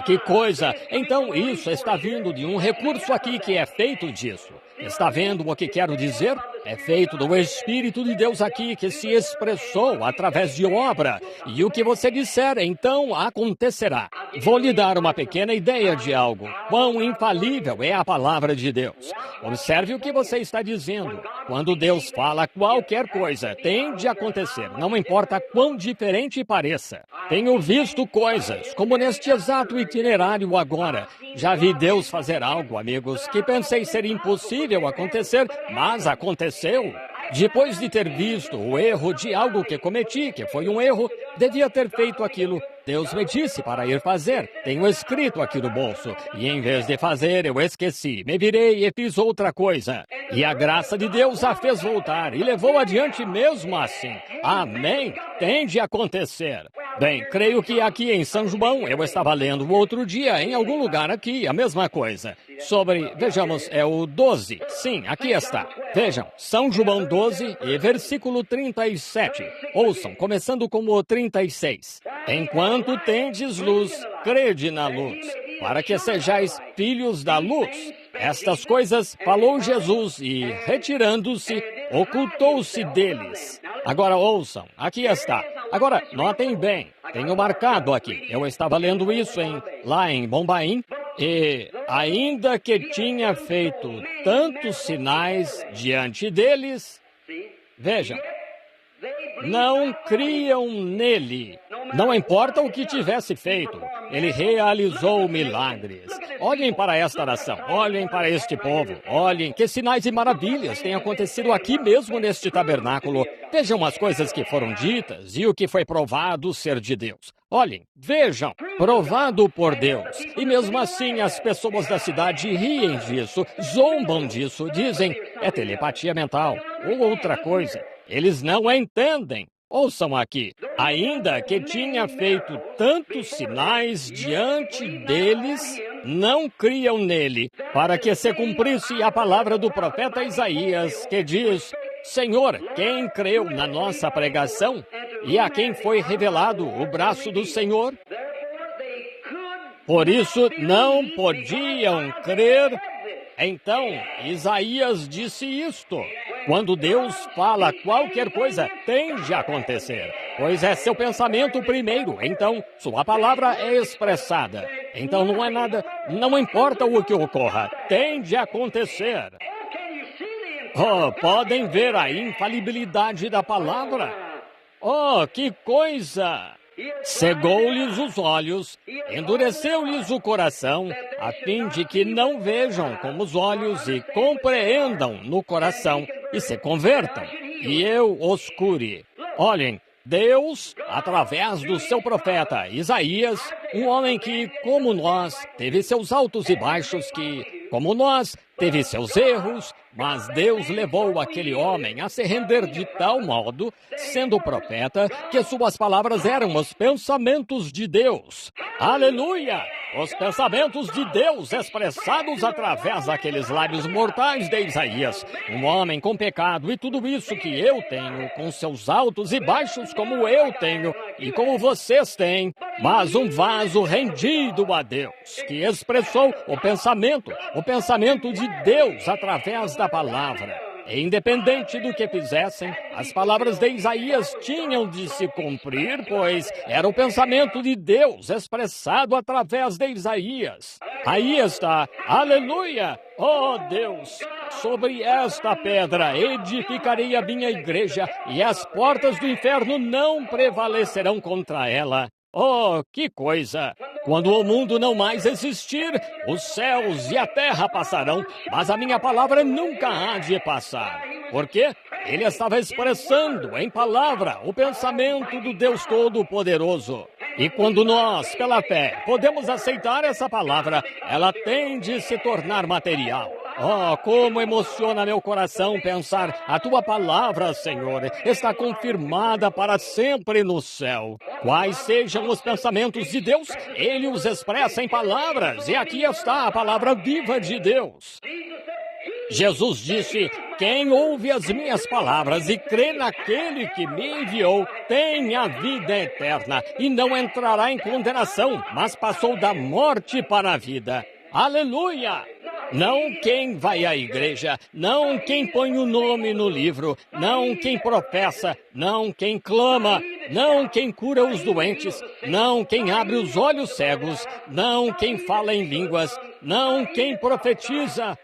que coisa! Então isso está vindo de um recurso aqui que é feito disso. Está vendo o que quero dizer? É feito do Espírito de Deus aqui que se expressou através de obra. E o que você disser, então, acontecerá. Vou lhe dar uma pequena ideia de algo. Quão infalível é a palavra de Deus. Observe o que você está dizendo. Quando Deus fala qualquer coisa, tem de acontecer. Não importa quão diferente pareça. Tenho visto coisas, como neste exato itinerário agora. Já vi Deus fazer algo, amigos, que pensei ser impossível acontecer, mas aconteceu. Depois de ter visto o erro de algo que cometi, que foi um erro, devia ter feito aquilo. Deus me disse para ir fazer. Tenho escrito aqui no bolso. E em vez de fazer, eu esqueci. Me virei e fiz outra coisa. E a graça de Deus a fez voltar e levou adiante mesmo assim. Amém? Tem de acontecer. Bem, creio que aqui em São João, eu estava lendo o outro dia, em algum lugar aqui, a mesma coisa. Sobre, vejamos, é o 12. Sim, aqui está. Vejam, São João 12 e versículo 37. Ouçam, começando com o 36. Enquanto tendes luz, crede na luz. para que sejais filhos da luz. Estas coisas falou Jesus e, retirando-se, ocultou-se deles. Agora ouçam, aqui está. Agora, notem bem, tenho marcado aqui. Eu estava lendo isso lá em Bombaim, e ainda que tinha feito tantos sinais diante deles, vejam, não criam nele. Não importa o que tivesse feito, ele realizou milagres. Olhem para esta nação, olhem para este povo, olhem que sinais e maravilhas têm acontecido aqui mesmo neste tabernáculo. Vejam as coisas que foram ditas e o que foi provado ser de Deus. Olhem, vejam, provado por Deus. E mesmo assim as pessoas da cidade riem disso, zombam disso, dizem, é telepatia mental ou outra coisa. Eles não entendem. Ouçam aqui, ainda que tinha feito tantos sinais diante deles, não criam nele, para que se cumprisse a palavra do profeta Isaías, que diz, Senhor, quem creu na nossa pregação e a quem foi revelado o braço do Senhor? Por isso não podiam crer. Então, Isaías disse isto. Quando Deus fala qualquer coisa, tem de acontecer. Pois é seu pensamento primeiro, então sua palavra é expressada. Então não é nada, não importa o que ocorra, tem de acontecer. Oh, podem ver a infalibilidade da palavra? Oh, que coisa! Cegou-lhes os olhos, endureceu-lhes o coração, a fim de que não vejam com os olhos e compreendam no coração e se convertam, e eu os cure. Olhem, Deus, através do seu profeta Isaías, um homem que, como nós, teve seus altos e baixos, que, como nós, teve seus erros, mas Deus levou aquele homem a se render de tal modo, sendo profeta, que suas palavras eram os pensamentos de Deus. Aleluia! Os pensamentos de Deus expressados através daqueles lábios mortais de Isaías. Um homem com pecado e tudo isso que eu tenho, com seus altos e baixos como eu tenho e como vocês têm, mas um vaso rendido a Deus, que expressou o pensamento de Deus através da palavra. E independente do que fizessem, as palavras de Isaías tinham de se cumprir, pois era o pensamento de Deus expressado através de Isaías. Aí está, aleluia! Oh Deus, sobre esta pedra edificarei a minha igreja, e as portas do inferno não prevalecerão contra ela. Oh, que coisa! Quando o mundo não mais existir, os céus e a terra passarão, mas a minha palavra nunca há de passar. Por quê? Ele estava expressando em palavra o pensamento do Deus Todo-Poderoso. E quando nós, pela fé, podemos aceitar essa palavra, ela tem de se tornar material. Oh, como emociona meu coração pensar, a tua palavra, Senhor, está confirmada para sempre no céu. Quais sejam os pensamentos de Deus, Ele os expressa em palavras, e aqui está a palavra viva de Deus. Jesus disse, quem ouve as minhas palavras e crê naquele que me enviou, tem a vida eterna, e não entrará em condenação, mas passou da morte para a vida. Aleluia! Não quem vai à igreja, não quem põe o nome no livro, não quem professa, não quem clama, não quem cura os doentes, não quem abre os olhos cegos, não quem fala em línguas, não quem profetiza,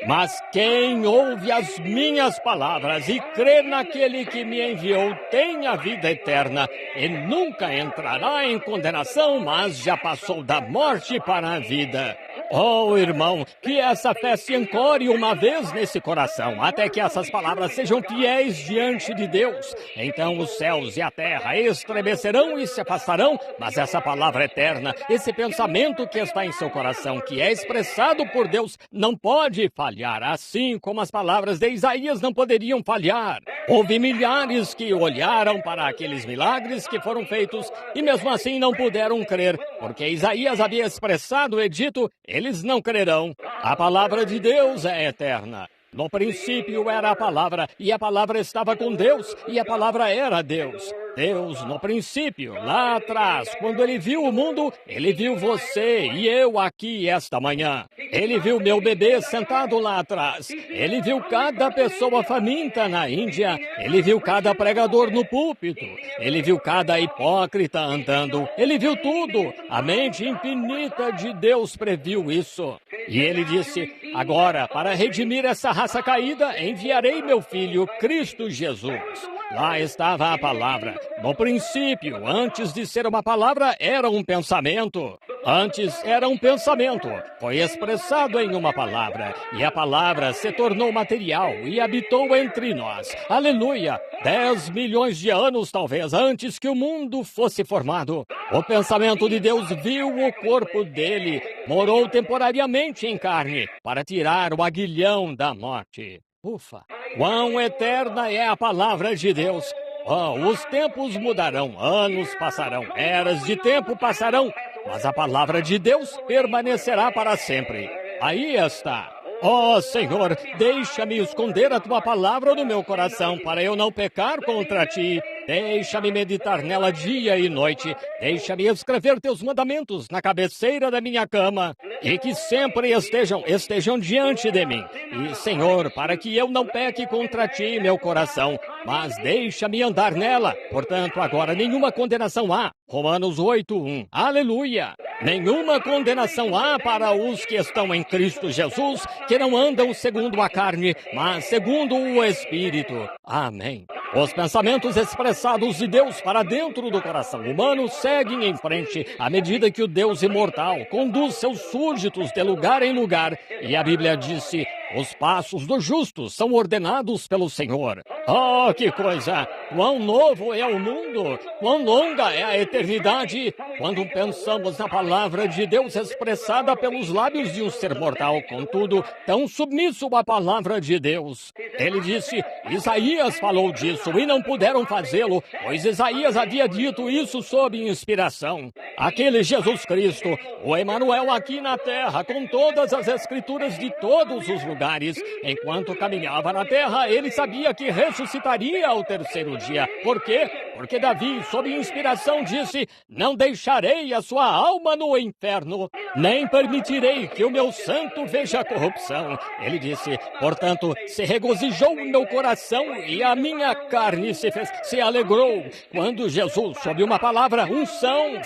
mas quem ouve as minhas palavras e crê naquele que me enviou tem a vida eterna e nunca entrará em condenação, mas já passou da morte para a vida. Oh, irmão, que essa fé se ancore uma vez nesse coração, até que essas palavras sejam fiéis diante de Deus. Então os céus e a terra estremecerão e se afastarão, mas essa palavra eterna, esse pensamento que está em seu coração, que é expressado por Deus, não pode falhar, assim como as palavras de Isaías não poderiam falhar. Houve milhares que olharam para aqueles milagres que foram feitos e mesmo assim não puderam crer, porque Isaías havia expressado e dito, eles não crerão. A palavra de Deus é eterna. No princípio era a palavra, e a palavra estava com Deus, e a palavra era Deus. Deus, no princípio, lá atrás, quando Ele viu o mundo, Ele viu você e eu aqui esta manhã. Ele viu meu bebê sentado lá atrás. Ele viu cada pessoa faminta na Índia. Ele viu cada pregador no púlpito. Ele viu cada hipócrita andando. Ele viu tudo. A mente infinita de Deus previu isso. E Ele disse, agora, para redimir essa raça caída, enviarei meu Filho, Cristo Jesus. Lá estava a palavra. No princípio, antes de ser uma palavra, era um pensamento. Antes era um pensamento. Foi expressado em uma palavra. E a palavra se tornou material e habitou entre nós. Aleluia! 10 milhões de anos, talvez, antes que o mundo fosse formado. O pensamento de Deus viu o corpo dele. Morou temporariamente em carne para tirar o aguilhão da morte. Ufa! Quão eterna é a palavra de Deus! Oh, os tempos mudarão, anos passarão, eras de tempo passarão, mas a palavra de Deus permanecerá para sempre. Aí está. Oh, Senhor, deixa-me esconder a Tua palavra no meu coração, para eu não pecar contra Ti. Deixa-me meditar nela dia e noite. Deixa-me escrever Teus mandamentos na cabeceira da minha cama. E que sempre estejam diante de mim. E, Senhor, para que eu não peque contra Ti, meu coração, mas deixa-me andar nela. Portanto, agora nenhuma condenação há. Romanos 8:1. Aleluia! Nenhuma condenação há para os que estão em Cristo Jesus, que não andam segundo a carne, mas segundo o Espírito. Amém. Os pensamentos expressados de Deus para dentro do coração humano seguem em frente à medida que o Deus imortal conduz seus súditos de lugar em lugar. E a Bíblia disse, os passos dos justos são ordenados pelo Senhor. Oh, que coisa! Quão novo é o mundo! Quão longa é a eternidade! Quando pensamos na palavra de Deus expressada pelos lábios de um ser mortal, contudo, tão submisso à palavra de Deus. Ele disse, Isaías falou disso e não puderam fazê-lo, pois Isaías havia dito isso sob inspiração. Aquele Jesus Cristo, o Emanuel aqui na terra, com todas as escrituras de todos os lugares, enquanto caminhava na terra, ele sabia que ressuscitaria ao terceiro dia. Por quê? Porque Davi, sob inspiração, disse, não deixarei a sua alma no inferno, nem permitirei que o meu santo veja a corrupção. Ele disse, portanto, se regozijou o meu coração e a minha carne se alegrou. Quando Jesus, sob uma palavra, unção,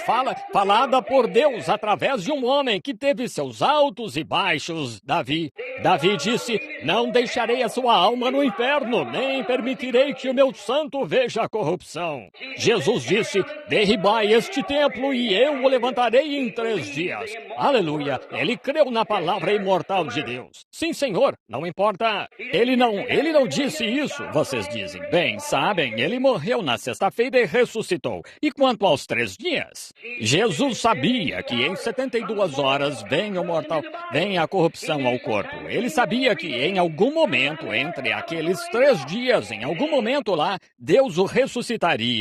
falada por Deus através de um homem que teve seus altos e baixos, Davi disse, não deixarei a sua alma no inferno, nem permitirei que o meu santo veja a corrupção. Jesus disse, derribai este templo e eu o levantarei em 3 dias. Aleluia! Ele creu na palavra imortal de Deus. Sim, Senhor, não importa. Ele não disse isso, vocês dizem. Bem, sabem, ele morreu na sexta-feira e ressuscitou. E quanto aos 3 dias? Jesus sabia que em 72 horas vem a corrupção ao corpo. Ele sabia que em algum momento, entre aqueles 3 dias, em algum momento lá, Deus o ressuscitaria.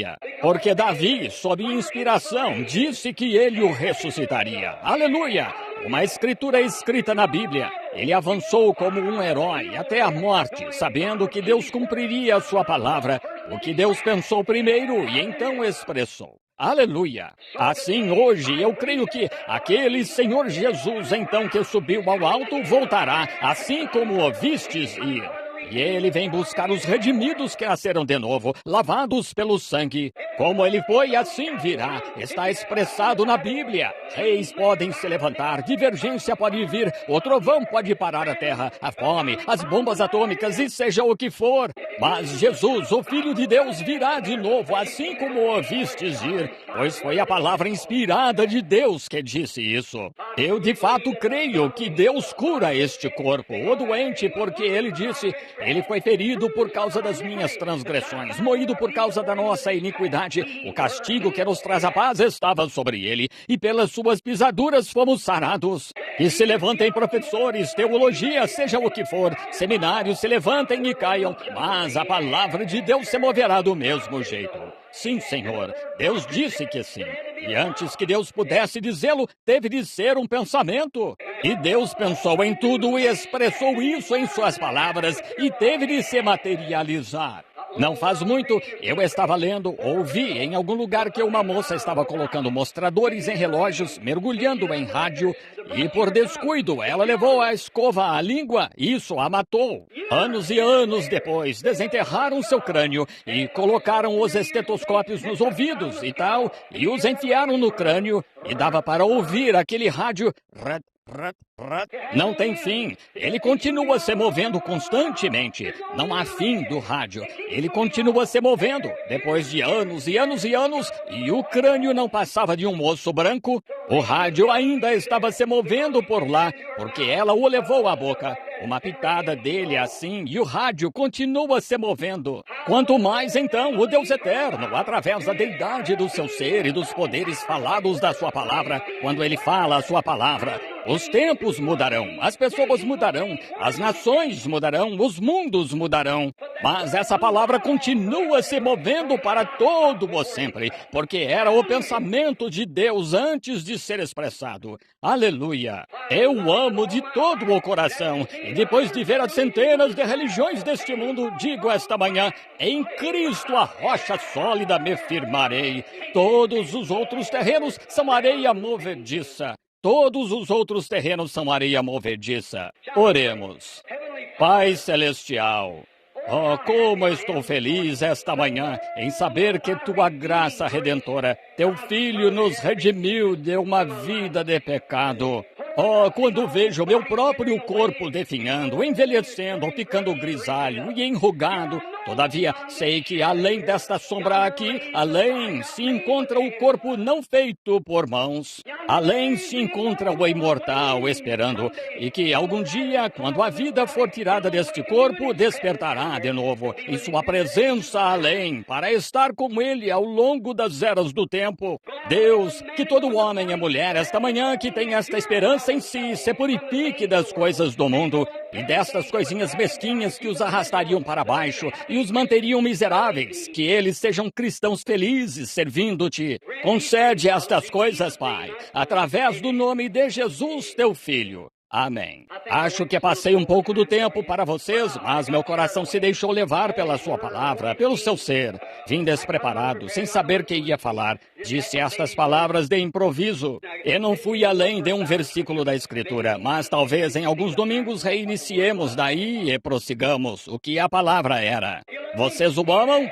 Porque Davi, sob inspiração, disse que ele o ressuscitaria. Aleluia! Uma escritura escrita na Bíblia. Ele avançou como um herói até a morte, sabendo que Deus cumpriria a sua palavra, o que Deus pensou primeiro e então expressou. Aleluia! Assim, hoje, eu creio que aquele Senhor Jesus, então, que subiu ao alto, voltará, assim como o vistes ir. E ele vem buscar os redimidos que nasceram de novo, lavados pelo sangue. Como ele foi, assim virá. Está expressado na Bíblia. Reis podem se levantar, divergência pode vir, o trovão pode parar a terra, a fome, as bombas atômicas e seja o que for. Mas Jesus, o Filho de Deus, virá de novo, assim como o vistes ir, pois foi a palavra inspirada de Deus que disse isso. Eu, de fato, creio que Deus cura este corpo, o doente, porque ele disse... Ele foi ferido por causa das minhas transgressões, moído por causa da nossa iniquidade. O castigo que nos traz a paz estava sobre ele, e pelas suas pisaduras fomos sarados. Que se levantem professores, teologia, seja o que for, seminários se levantem e caiam, mas a palavra de Deus se moverá do mesmo jeito. Sim, Senhor, Deus disse que sim. E antes que Deus pudesse dizê-lo, teve de ser um pensamento. E Deus pensou em tudo e expressou isso em suas palavras e teve de se materializar. Não faz muito, eu estava lendo, ouvi em algum lugar que uma moça estava colocando mostradores em relógios, mergulhando em rádio, e por descuido ela levou a escova à língua e isso a matou. Anos e anos depois, desenterraram seu crânio e colocaram os estetoscópios nos ouvidos e tal, e os enfiaram no crânio e dava para ouvir aquele rádio... Não tem fim. Ele continua se movendo constantemente. Não há fim do rádio. Ele continua se movendo. Depois de anos e anos e anos, e o crânio não passava de um moço branco, o rádio ainda estava se movendo por lá, porque ela o levou à boca. Uma pitada dele assim, e o rádio continua se movendo. Quanto mais, então, o Deus Eterno, através da deidade do seu ser e dos poderes falados da sua palavra, quando ele fala a sua palavra, os tempos mudarão, as pessoas mudarão, as nações mudarão, os mundos mudarão. Mas essa palavra continua se movendo para todo o sempre, porque era o pensamento de Deus antes de ser expressado. Aleluia! Eu amo de todo o coração, e depois de ver as centenas de religiões deste mundo, digo esta manhã, em Cristo a rocha sólida me firmarei. Todos os outros terrenos são areia movediça. Todos os outros terrenos são areia movediça. Oremos. Pai Celestial, oh, como eu estou feliz esta manhã em saber que Tua graça redentora, Teu Filho nos redimiu de uma vida de pecado. Oh, quando vejo meu próprio corpo definhando, envelhecendo, ficando grisalho e enrugado, todavia sei que além desta sombra aqui, além se encontra o corpo não feito por mãos. Além se encontra o imortal esperando, e que algum dia, quando a vida for tirada deste corpo, despertará de novo em sua presença além, para estar com ele ao longo das eras do tempo. Deus, que todo homem e mulher esta manhã que tem esta esperança em si se purifique das coisas do mundo e destas coisinhas mesquinhas que os arrastariam para baixo e os manteriam miseráveis, que eles sejam cristãos felizes servindo-te. Concede estas coisas, Pai, através do nome de Jesus, Teu Filho. Amém. Acho que passei um pouco do tempo para vocês, mas meu coração se deixou levar pela sua palavra, pelo seu ser. Vim despreparado, sem saber que ia falar. Disse estas palavras de improviso. E não fui além de um versículo da Escritura, mas talvez em alguns domingos reiniciemos daí e prossigamos o que a palavra era. Vocês o amam?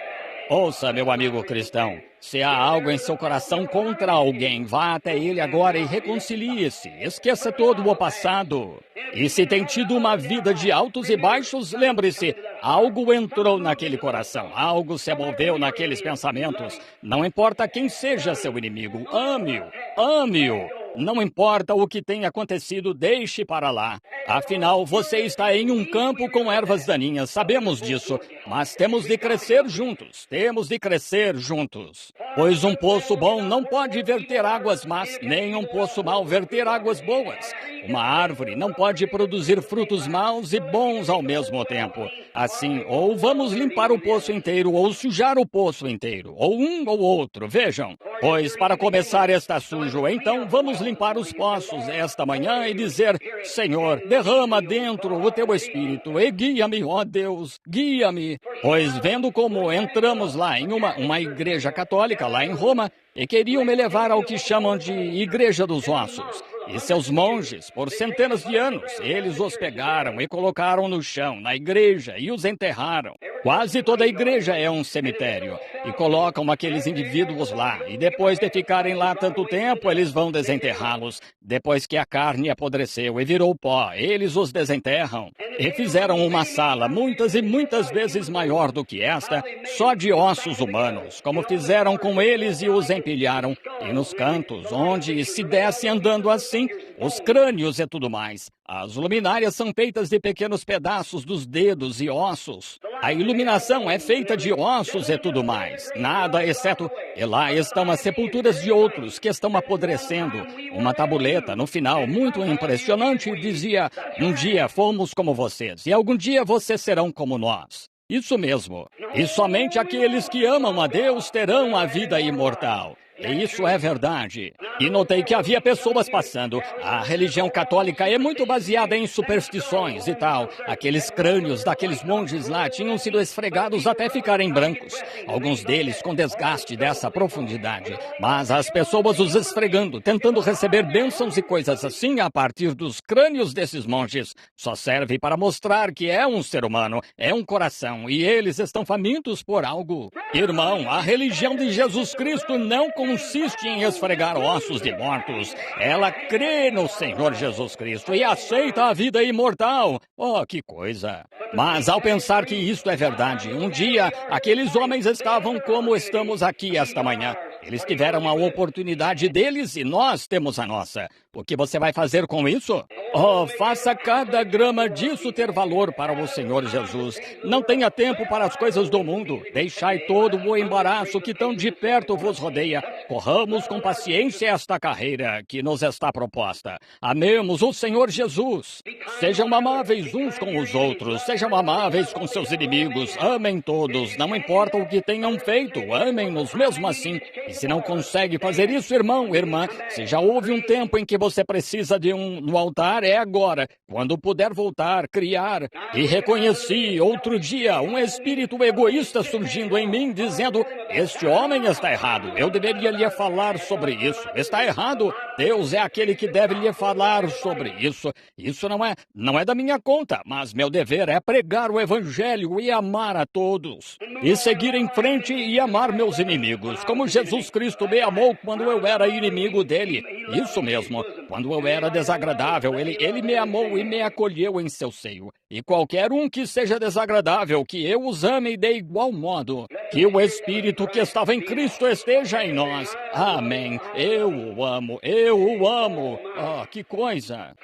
Ouça, meu amigo cristão, se há algo em seu coração contra alguém, vá até ele agora e reconcilie-se. Esqueça todo o passado. E se tem tido uma vida de altos e baixos, lembre-se, algo entrou naquele coração, algo se moveu naqueles pensamentos. Não importa quem seja seu inimigo, ame-o, ame-o. Não importa o que tenha acontecido, deixe para lá. Afinal, você está em um campo com ervas daninhas, sabemos disso. Mas temos de crescer juntos, temos de crescer juntos. Pois um poço bom não pode verter águas más, nem um poço mau verter águas boas. Uma árvore não pode produzir frutos maus e bons ao mesmo tempo. Assim, ou vamos limpar o poço inteiro, ou sujar o poço inteiro, ou um ou outro, vejam. Pois para começar está sujo, então vamos limpar os poços esta manhã e dizer, Senhor, derrama dentro o Teu Espírito e guia-me, ó Deus, guia-me. Pois vendo como entramos lá em uma igreja católica, lá em Roma, e queriam me levar ao que chamam de Igreja dos Ossos. E seus monges, por centenas de anos, eles os pegaram e colocaram no chão, na igreja, e os enterraram. Quase toda a igreja é um cemitério. E colocam aqueles indivíduos lá. E depois de ficarem lá tanto tempo, eles vão desenterrá-los. Depois que a carne apodreceu e virou pó, eles os desenterram. E fizeram uma sala muitas e muitas vezes maior do que esta, só de ossos humanos, como fizeram com eles e os empilharam. E nos cantos, onde se desce andando assim, os crânios e tudo mais. As luminárias são feitas de pequenos pedaços dos dedos e ossos. A iluminação é feita de ossos e tudo mais. Nada exceto... E lá estão as sepulturas de outros que estão apodrecendo. Uma tabuleta no final, muito impressionante, dizia: um dia fomos como vocês, e algum dia vocês serão como nós. Isso mesmo. E somente aqueles que amam a Deus terão a vida imortal. E isso é verdade. E notei que havia pessoas passando. A religião católica é muito baseada em superstições e tal. Aqueles crânios daqueles monges lá tinham sido esfregados até ficarem brancos. Alguns deles com desgaste dessa profundidade. Mas as pessoas os esfregando, tentando receber bênçãos e coisas assim a partir dos crânios desses monges, só serve para mostrar que é um ser humano, é um coração, e eles estão famintos por algo. Irmão, a religião de Jesus Cristo não consiste em esfregar ossos de mortos. Ela crê no Senhor Jesus Cristo e aceita a vida imortal. Oh, que coisa! Mas ao pensar que isto é verdade, um dia aqueles homens estavam como estamos aqui esta manhã. Eles tiveram a oportunidade deles e nós temos a nossa. O que você vai fazer com isso? Oh, faça cada grama disso ter valor para o Senhor Jesus. Não tenha tempo para as coisas do mundo. Deixai todo o embaraço que tão de perto vos rodeia. Corramos com paciência esta carreira que nos está proposta. Amemos o Senhor Jesus. Sejam amáveis uns com os outros. Sejam amáveis com seus inimigos. Amem todos. Não importa o que tenham feito. Amem-nos mesmo assim. E se não consegue fazer isso, irmão, irmã, se já houve um tempo em que você precisa de no altar, é agora. Quando puder voltar, criar. E reconheci outro dia um espírito egoísta surgindo em mim, dizendo: este homem está errado. Eu deveria lhe falar sobre isso. Está errado. Deus é aquele que deve lhe falar sobre isso. Isso não é da minha conta, mas meu dever é pregar o evangelho e amar a todos. E seguir em frente e amar meus inimigos, como Jesus Cristo me amou quando eu era inimigo dele. Isso mesmo, quando eu era desagradável, ele me amou e me acolheu em seu seio. E qualquer um que seja desagradável, que eu os ame de igual modo. Que o Espírito que estava em Cristo esteja em nós. Amém. Eu o amo, eu o amo. Oh, que coisa.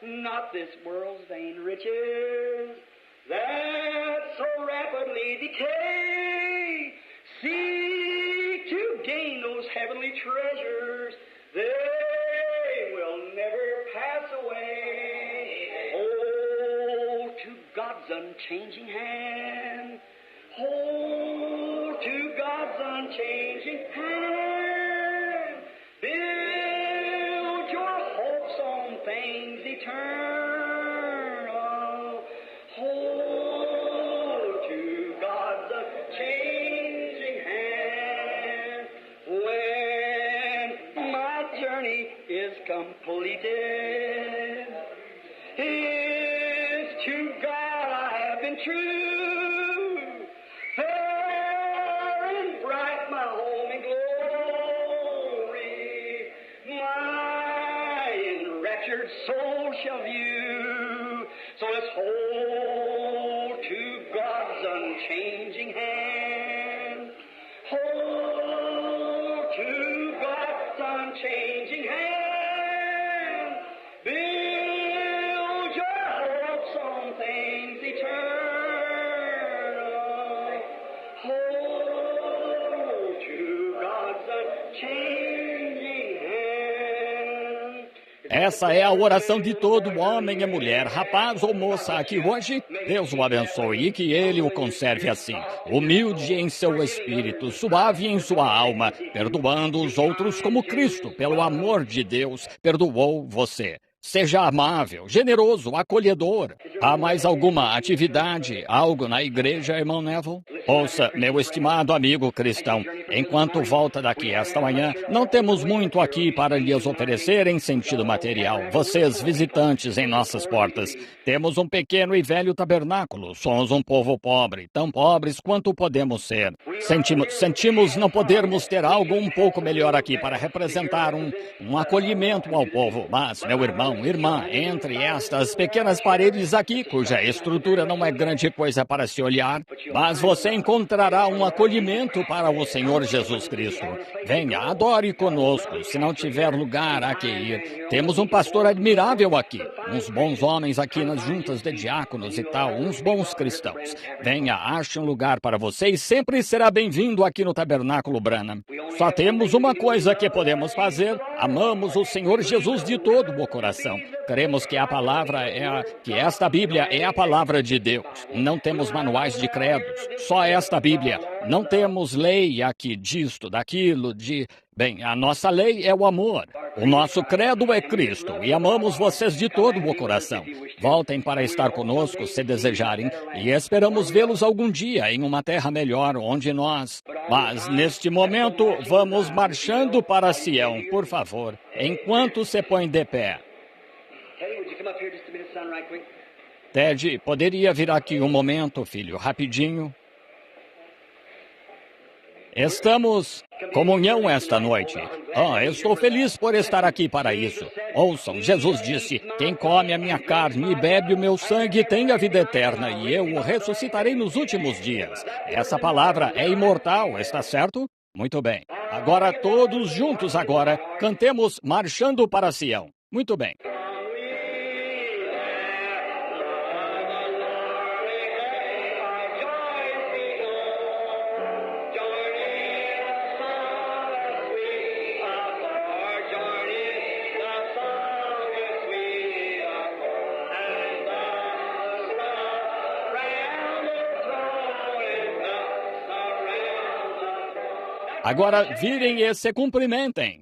Not this world's vain riches that so rapidly decay. Seek to gain those heavenly treasures. They will never pass away. Oh, to God's unchanging hand. Hold to God's unchanging hand. Build your hopes on things eternal. Hold to God's unchanging hand. When my journey is completed, is to God I have been true. Fair and bright my home in glory, my enraptured soul shall view. So let's hold to God's unchanging hand. Hold to God's unchanging hand. Build your hopes on things eternal. Hold to God's unchanging hand. Essa é a oração de todo homem e mulher, rapaz ou moça aqui hoje. Deus o abençoe e que ele o conserve assim, humilde em seu espírito, suave em sua alma, perdoando os outros como Cristo, pelo amor de Deus, perdoou você. Seja amável, generoso, acolhedor. Há mais alguma atividade, algo na igreja, irmão Neville? Ouça, meu estimado amigo cristão, enquanto volta daqui esta manhã, não temos muito aqui para lhes oferecer em sentido material. Vocês, visitantes em nossas portas, temos um pequeno e velho tabernáculo. Somos um povo pobre, tão pobres quanto podemos ser. Sentimos não podermos ter algo um pouco melhor aqui para representar um acolhimento ao povo. Mas, meu irmão, irmã, entre estas pequenas paredes aqui, cuja estrutura não é grande coisa para se olhar, mas você encontrará um acolhimento para o Senhor Jesus Cristo. Venha, adore conosco, se não tiver lugar a que ir. Temos um pastor admirável aqui, uns bons homens aqui nas juntas de diáconos e tal, uns bons cristãos. Venha, ache um lugar para você e sempre será bem-vindo aqui no Tabernáculo Branham. Só temos uma coisa que podemos fazer: amamos o Senhor Jesus de todo o coração. Cremos que que esta Bíblia é a palavra de Deus. Não temos manuais de credos, só esta Bíblia. Não temos lei aqui disto, daquilo, Bem, a nossa lei é o amor. O nosso credo é Cristo e amamos vocês de todo o coração. Voltem para estar conosco se desejarem e esperamos vê-los algum dia em uma terra melhor onde nós... Mas, neste momento, vamos marchando para Sião, por favor, enquanto se põe de pé. Ted, poderia vir aqui um momento, filho, rapidinho? Estamos comunhão esta noite. Estou feliz por estar aqui para isso. Ouçam, Jesus disse: quem come a minha carne e bebe o meu sangue tem a vida eterna, e eu o ressuscitarei nos últimos dias. Essa palavra é imortal, está certo? Muito bem. Agora, todos juntos agora, cantemos Marchando para Sião. Muito bem. Agora virem e se cumprimentem.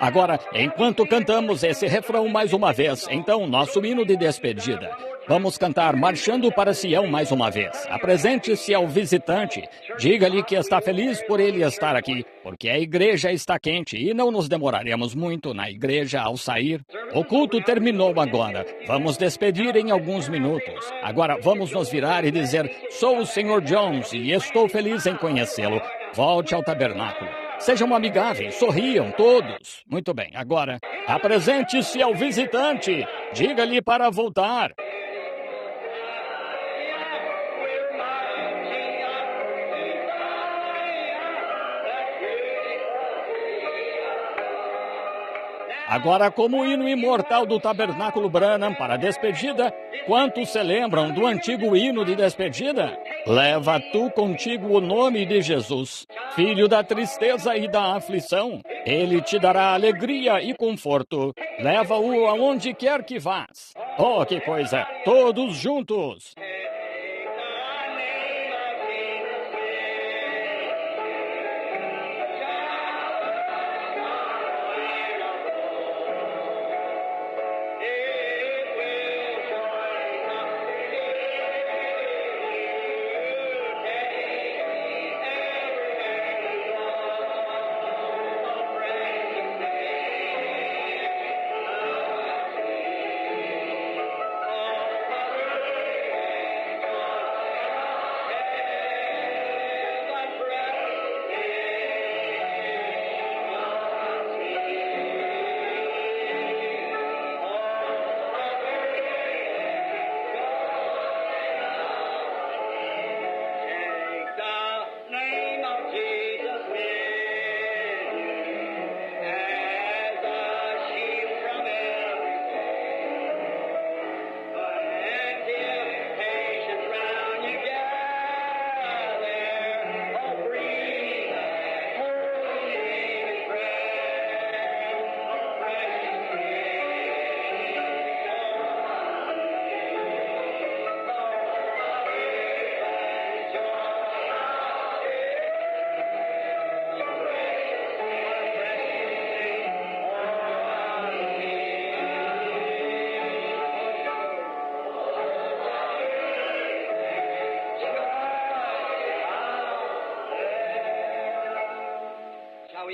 Agora, enquanto cantamos esse refrão mais uma vez, então, nosso hino de despedida. Vamos cantar Marchando para Sião mais uma vez. Apresente-se ao visitante. Diga-lhe que está feliz por ele estar aqui, porque a igreja está quente e não nos demoraremos muito na igreja ao sair. O culto terminou agora. Vamos despedir em alguns minutos. Agora, vamos nos virar e dizer: sou o Sr. Jones e estou feliz em conhecê-lo. Volte ao tabernáculo. Sejam amigáveis, sorriam todos. Muito bem, agora, apresente-se ao visitante. Diga-lhe para voltar. Agora, como hino imortal do Tabernáculo Branham para a despedida, quantos se lembram do antigo hino de despedida? Leva tu contigo o nome de Jesus, filho da tristeza e da aflição. Ele te dará alegria e conforto. Leva-o aonde quer que vás. Oh, que coisa! Todos juntos!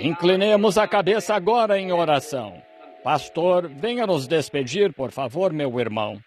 Inclinemos a cabeça agora em oração. Pastor, venha nos despedir, por favor, meu irmão.